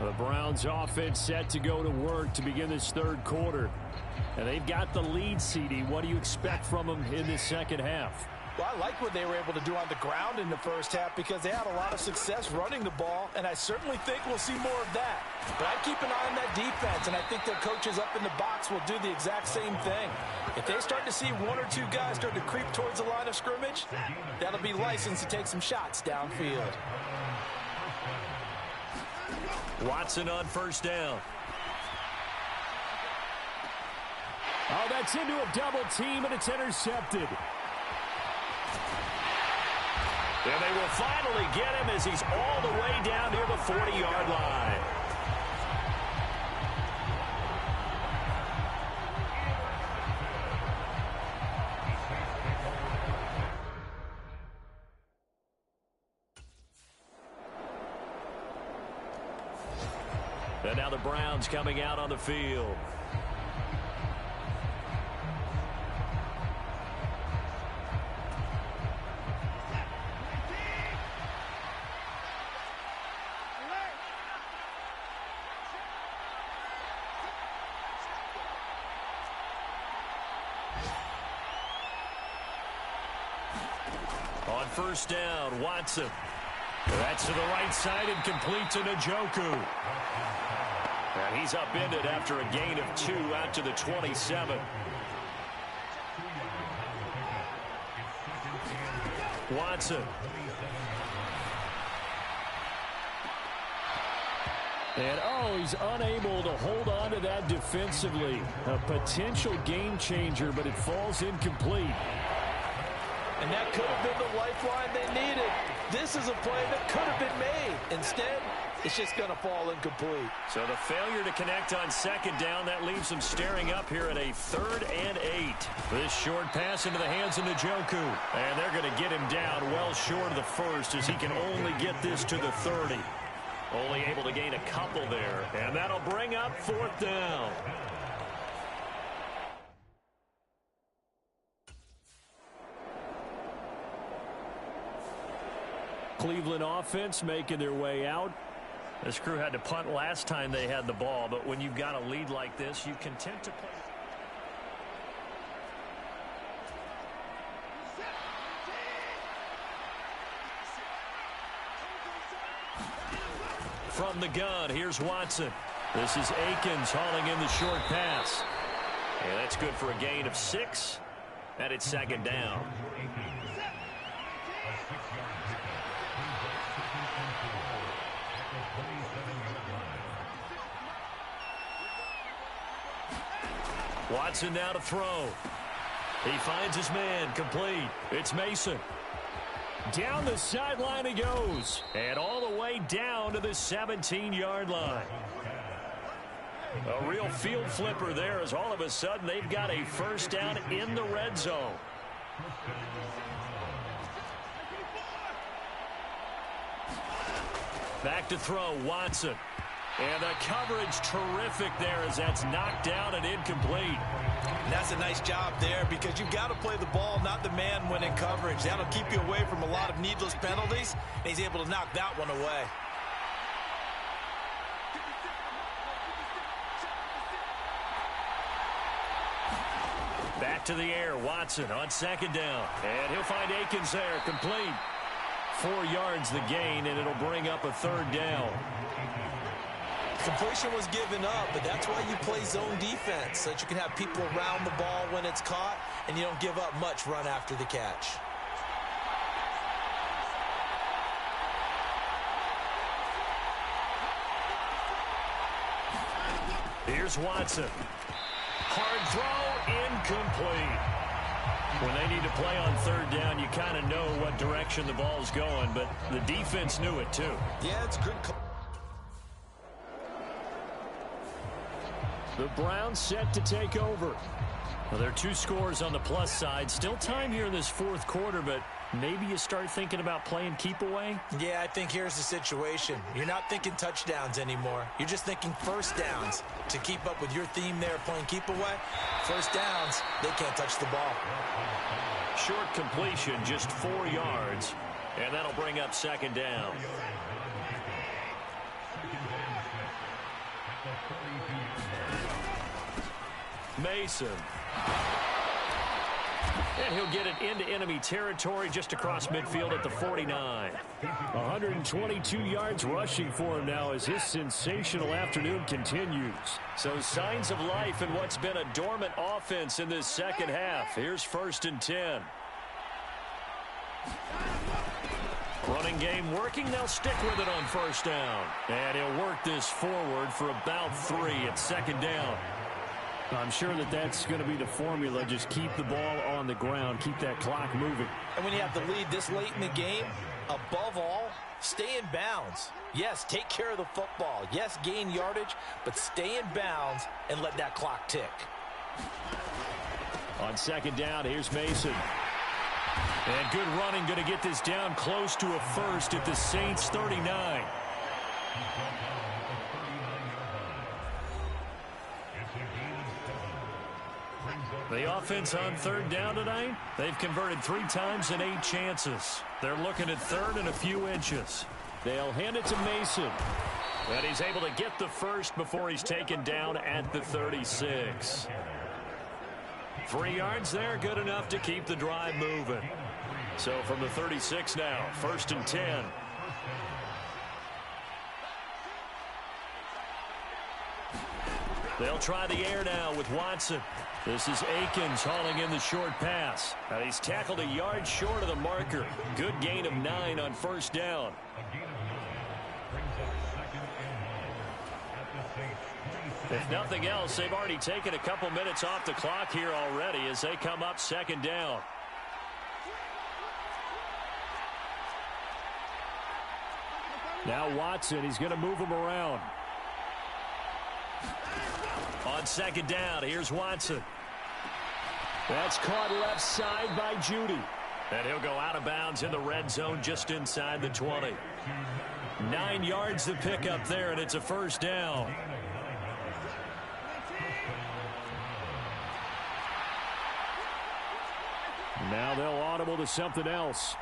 The Browns offense set to go to work to begin this third quarter. And they've got the lead, CD. What do you expect from them in this second half? Well, I like what they were able to do on the ground in the first half because they had a lot of success running the ball, and I certainly think we'll see more of that. But I'd keep an eye on that defense, and I think their coaches up in the box will do the exact same thing. If they start to see 1 or 2 guys start to creep towards the line of scrimmage, that'll be licensed to take some shots downfield. Watson on first down. Oh, that's into a double team, and it's intercepted. And they will finally get him as he's all the way down near the 40-yard line. And now the Browns coming out on the field. On first down, Watson. That's to the right side and complete to Njoku. And he's upended after a gain of 2 out to the 27. Watson. And, he's unable to hold on to that defensively. A potential game changer, but it falls incomplete. And that could have been the lifeline they needed. This is a play that could have been made. Instead, it's just going to fall incomplete. So the failure to connect on second down, that leaves them staring up here at a 3rd and 8. This short pass into the hands of Njoku. And they're going to get him down well short of the first as he can only get this to the 30. Only able to gain a couple there. And that'll bring up 4th down. Cleveland offense making their way out. This crew had to punt last time they had the ball, but when you've got a lead like this, you content to play. From the gun, here's Watson. This is Akins hauling in the short pass. And that's good for a gain of 6. And it's 2nd down. Watson now to throw. He finds his man, complete. It's Mason. Down the sideline he goes. And all the way down to the 17-yard line. A real field flipper there as all of a sudden they've got a 1st down in the red zone. Back to throw, Watson. And the coverage terrific there as that's knocked down and incomplete. And that's a nice job there because you've got to play the ball, not the man when in coverage. That'll keep you away from a lot of needless penalties. And he's able to knock that one away. Back to the air, Watson on 2nd down. And he'll find Akins there, complete. 4 yards the gain, and it'll bring up a 3rd down. Completion was given up, but that's why you play zone defense, so that you can have people around the ball when it's caught, and you don't give up much run after the catch. Here's Watson. Hard throw, incomplete. When they need to play on 3rd down, you kind of know what direction the ball's going, but the defense knew it too. Yeah, it's good. The Browns set to take over. Well, there are 2 scores on the plus side. Still time here in this 4th quarter, but maybe you start thinking about playing keep away? Yeah, I think here's the situation. You're not thinking touchdowns anymore. You're just thinking 1st downs. To keep up with your theme there, playing keep away, 1st downs, they can't touch the ball. Short completion, just 4 yards, and that'll bring up 2nd down. Mason. And he'll get it into enemy territory just across midfield at the 49. 122 yards rushing for him now as his sensational afternoon continues. So signs of life in what's been a dormant offense in this 2nd half. Here's 1st and 10. Running game working. They'll stick with it on 1st down. And he'll work this forward for about 3 at 2nd down. I'm sure that that's going to be the formula. Just keep the ball on the ground. Keep that clock moving. And when you have the lead this late in the game, above all, stay in bounds. Yes, take care of the football. Yes, gain yardage, but stay in bounds and let that clock tick. On 2nd down, here's Mason. And good running, going to get this down close to a 1st at the Saints 39. The offense on 3rd down tonight, they've converted 3 times in 8 chances. They're looking at 3rd and a few inches. They'll hand it to Mason. And he's able to get the 1st before he's taken down at the 36. 3 yards there, good enough to keep the drive moving. So from the 36 now, 1st and 10. They'll try the air now with Watson. This is Akins hauling in the short pass. Now he's tackled a yard short of the marker. Good gain of 9 on first down. If nothing else, they've already taken a couple minutes off the clock here already as they come up second down. Now Watson, he's going to move him around. On second down, here's Watson. That's caught left side by Judy. And he'll go out of bounds in the red zone just inside the 20. 9 yards to pick up there, and it's a first down. Now they'll audible to something else.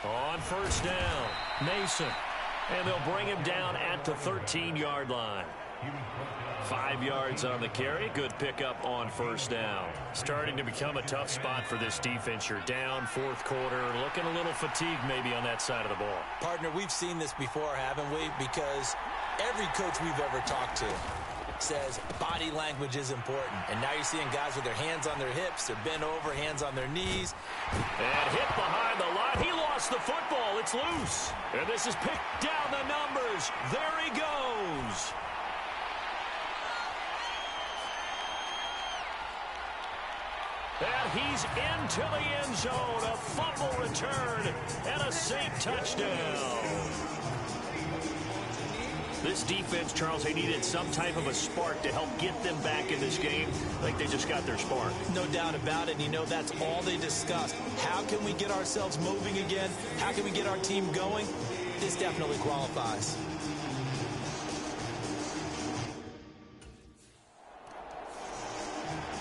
On first down, Mason. And they'll bring him down at the 13-yard line. 5 yards on the carry. Good pickup on first down. Starting to become a tough spot for this defense. You're down fourth quarter. Looking a little fatigued maybe on that side of the ball. Partner, we've seen this before, haven't we? Because every coach we've ever talked to says body language is important. And now you're seeing guys with their hands on their hips. They're bent over, hands on their knees. And hit behind the line. He lost the football. It's loose. And this is picked down the numbers. There he goes. And he's into the end zone. A fumble return and a Saint touchdown. This defense, Charles, they needed some type of a spark to help get them back in this game. Like they just got their spark. No doubt about it. And you know, that's all they discussed. How can we get ourselves moving again? How can we get our team going? This definitely qualifies.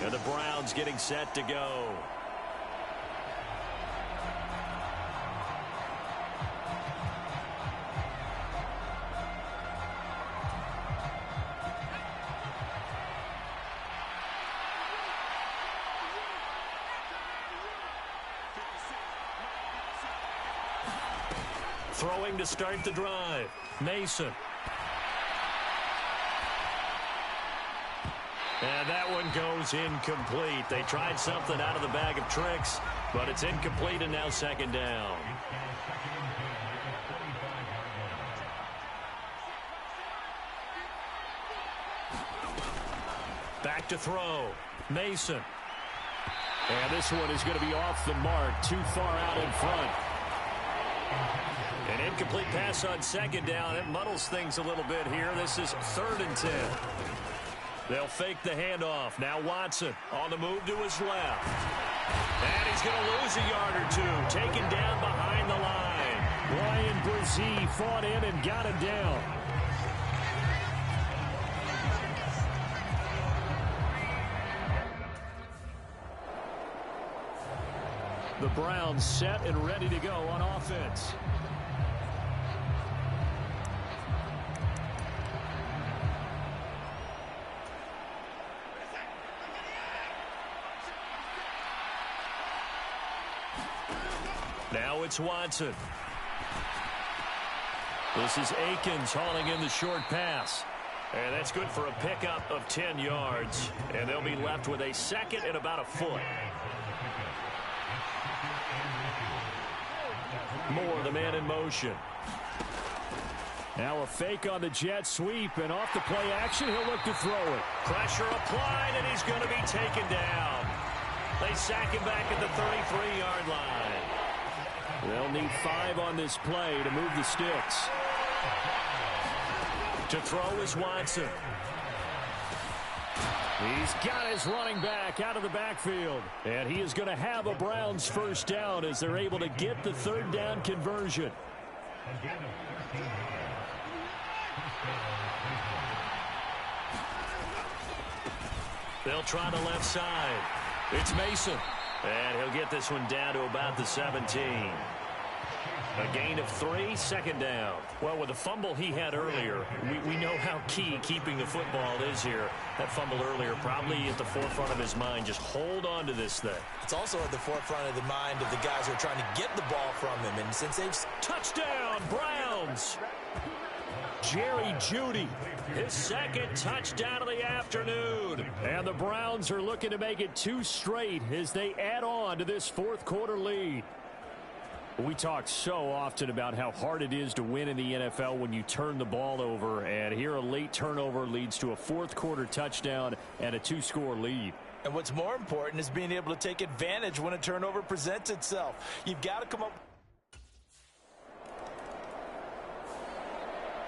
And the Browns getting set to go. Throwing to start the drive. Mason. And that one goes incomplete. They tried something out of the bag of tricks, but it's incomplete and now second down. Back to throw. Mason. And this one is going to be off the mark, too far out in front. An incomplete pass on second down. It muddles things a little bit here. This is 3rd and 10. They'll fake the handoff. Now Watson on the move to his left. And he's going to lose a yard or two. Taken down behind the line. Ryan Brzee fought in and got him down. The Browns set and ready to go on offense. Now it's Watson. This is Akins hauling in the short pass. And that's good for a pickup of 10 yards. And they'll be left with a second and about a foot. Moore, the man in motion. Now a fake on the jet sweep, and off the play action, he'll look to throw it. Pressure applied, and he's going to be taken down. They sack him back at the 33-yard line. They'll need 5 on this play to move the sticks. To throw is Watson. He's got his running back out of the backfield. And he is going to have a Browns first down as they're able to get the 3rd down conversion. They'll try the left side. It's Mason. And he'll get this one down to about the 17. A gain of 3, second down. Well, with the fumble he had earlier, we know how key keeping the football is here. That fumble earlier probably at the forefront of his mind. Just hold on to this thing. It's also at the forefront of the mind of the guys who are trying to get the ball from him. And since they've... Touchdown, Browns! Jerry Jeudy, his second touchdown of the afternoon. And the Browns are looking to make it 2 straight as they add on to this fourth quarter lead. We talk so often about how hard it is to win in the NFL when you turn the ball over, and here a late turnover leads to a fourth quarter touchdown and a 2-score lead. And what's more important is being able to take advantage when a turnover presents itself. You've got to come up.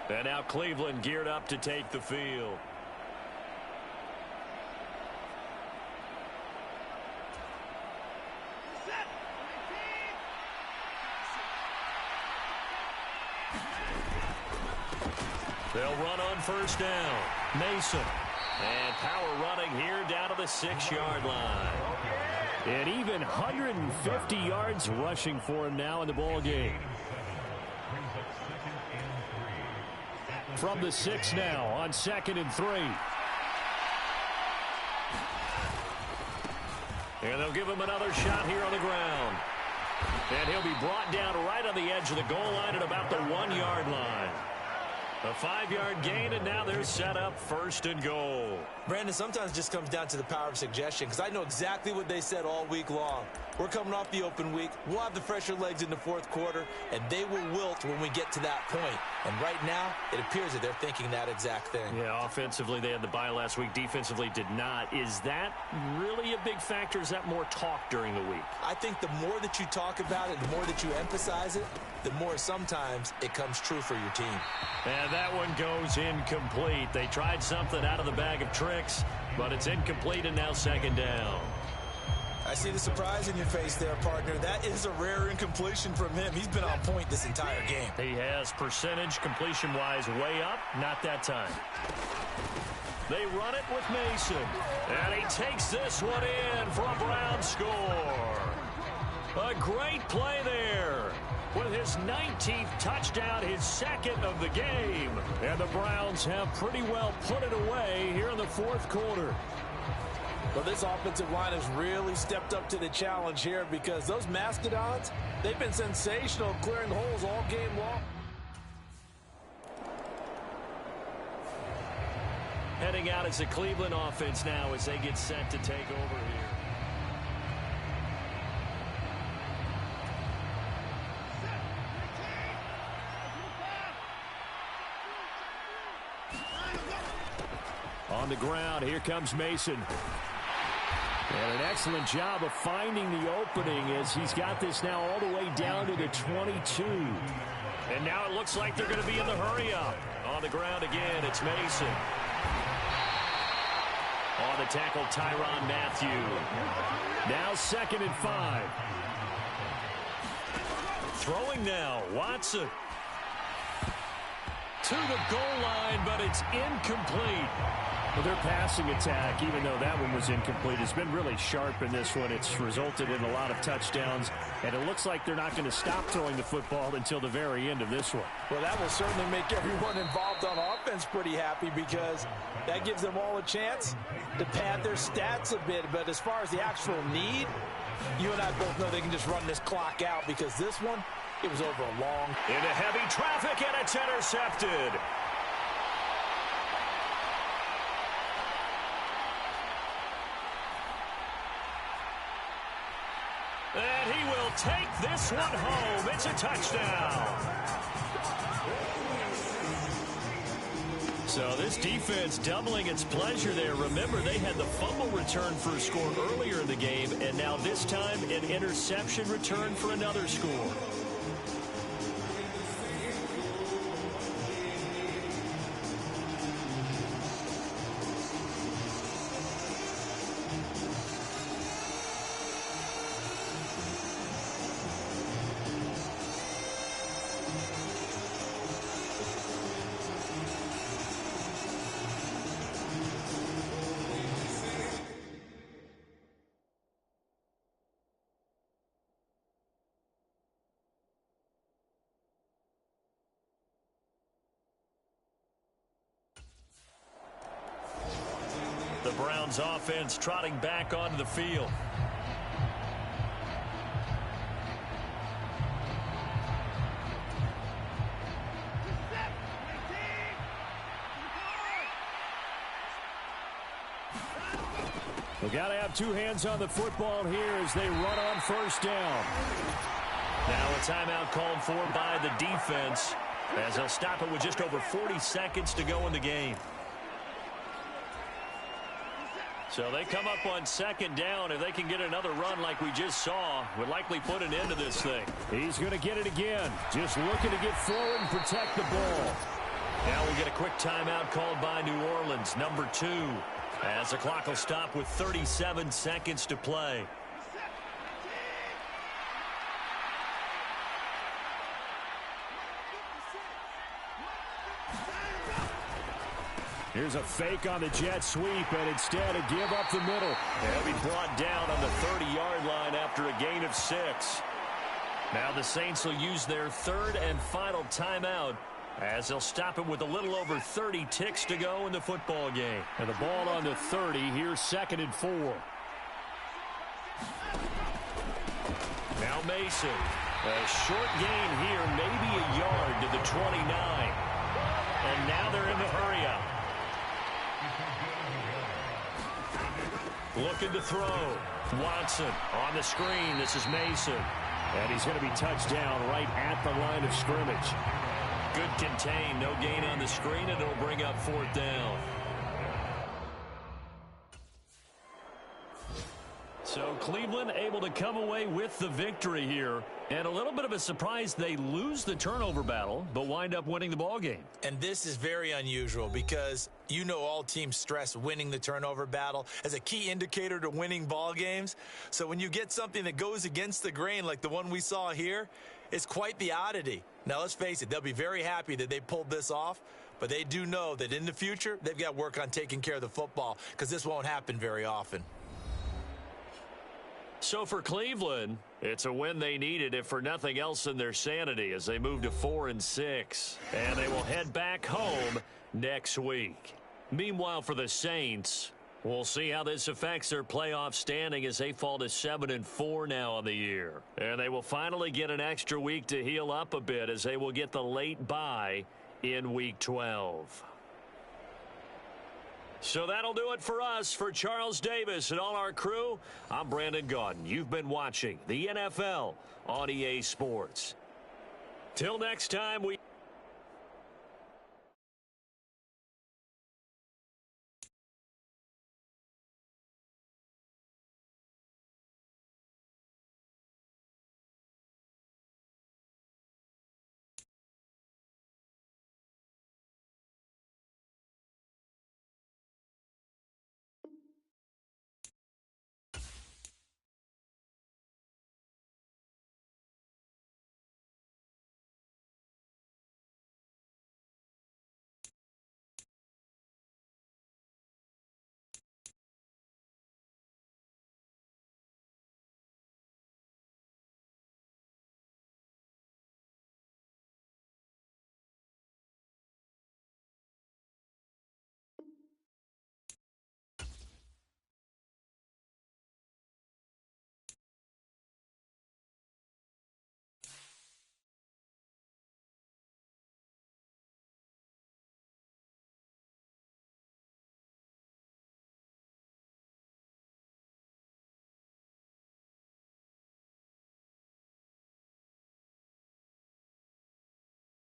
And now Cleveland geared up to take the field. They'll run on first down. Mason. And power running here down to the 6-yard line. And even 150 yards rushing for him now in the ball game. From the 6 now on 2nd and 3. And they'll give him another shot here on the ground. And he'll be brought down right on the edge of the goal line at about the 1-yard line. A 5-yard gain, and now they're set up 1st and goal. Brandon, sometimes it just comes down to the power of suggestion, because I know exactly what they said all week long. We're coming off the open week. We'll have the fresher legs in the fourth quarter, and they will wilt when we get to that point. And right now, it appears that they're thinking that exact thing. Yeah, offensively, they had the bye last week. Defensively, did not. Is that really a big factor? Is that more talk during the week? I think the more that you talk about it, the more that you emphasize it, the more sometimes it comes true for your team. And that one goes incomplete. They tried something out of the bag of tricks, but it's incomplete, and now 2nd down. I see the surprise in your face there, partner. That is a rare incompletion from him. He's been on point this entire game. He has percentage completion-wise way up. Not that time. They run it with Mason. And he takes this one in for a Brown score. A great play there. With his 19th touchdown, his 2nd of the game. And the Browns have pretty well put it away here in the fourth quarter. Well, this offensive line has really stepped up to the challenge here, because those Mastodons, they've been sensational clearing holes all game long. Heading out as the Cleveland offense now as they get set to take over here. On the ground, here comes Mason. And an excellent job of finding the opening as he's got this now all the way down to the 22. And now it looks like they're going to be in the hurry-up. On the ground again, it's Mason. On the tackle, Tyrann Mathieu. Now 2nd and 5. Throwing now, Watson. To the goal line, but it's incomplete. Well, their passing attack, even though that one was incomplete, has been really sharp in this one. It's resulted in a lot of touchdowns, and it looks like they're not going to stop throwing the football until the very end of this one. Well, that will certainly make everyone involved on offense pretty happy, because that gives them all a chance to pad their stats a bit. But as far as the actual need, you and I both know they can just run this clock out, because this one, it was over a long. Into heavy traffic, and it's intercepted. And he will take this one home. It's a touchdown. So this defense doubling its pleasure there. Remember, they had the fumble return for a score earlier in the game, and now this time an interception return for another score. The Browns offense trotting back onto the field. They got to have two hands on the football here as they run on first down. Now a timeout called for by the defense as they'll stop it with just over 40 seconds to go in the game. So they come up on second down. If they can get another run like we just saw, would likely put an end to this thing. He's going to get it again. Just looking to get forward and protect the ball. Now we'll get a quick timeout called by New Orleans, number 2, as the clock will stop with 37 seconds to play. Here's a fake on the jet sweep, and instead a give up the middle. They'll be brought down on the 30-yard line after a gain of 6. Now the Saints will use their third and final timeout as they'll stop it with a little over 30 ticks to go in the football game. And the ball on the 30, here's 2nd and 4. Now Mason. A short gain here, maybe a yard to the 29. And now they're in the hurry-up. Looking to throw. Watson on the screen. This is Mason. And he's going to be touched down right at the line of scrimmage. Good contain. No gain on the screen, and it'll bring up 4th down. So Cleveland able to come away with the victory here. And a little bit of a surprise, they lose the turnover battle, but wind up winning the ball game. And this is very unusual because you know all teams stress winning the turnover battle as a key indicator to winning ball games. So when you get something that goes against the grain like the one we saw here, it's quite the oddity. Now, let's face it, they'll be very happy that they pulled this off, but they do know that in the future, they've got to work on taking care of the football because this won't happen very often. So for Cleveland, it's a win they needed, if for nothing else in their sanity, as they move to 4-6. And they will head back home next week. Meanwhile, for the Saints, we'll see how this affects their playoff standing as they fall to 7-4 now on the year. And they will finally get an extra week to heal up a bit as they will get the late bye in Week 12. So that'll do it for us. For Charles Davis and all our crew, I'm Brandon Gaudin. You've been watching the NFL on EA Sports. Till next time, we...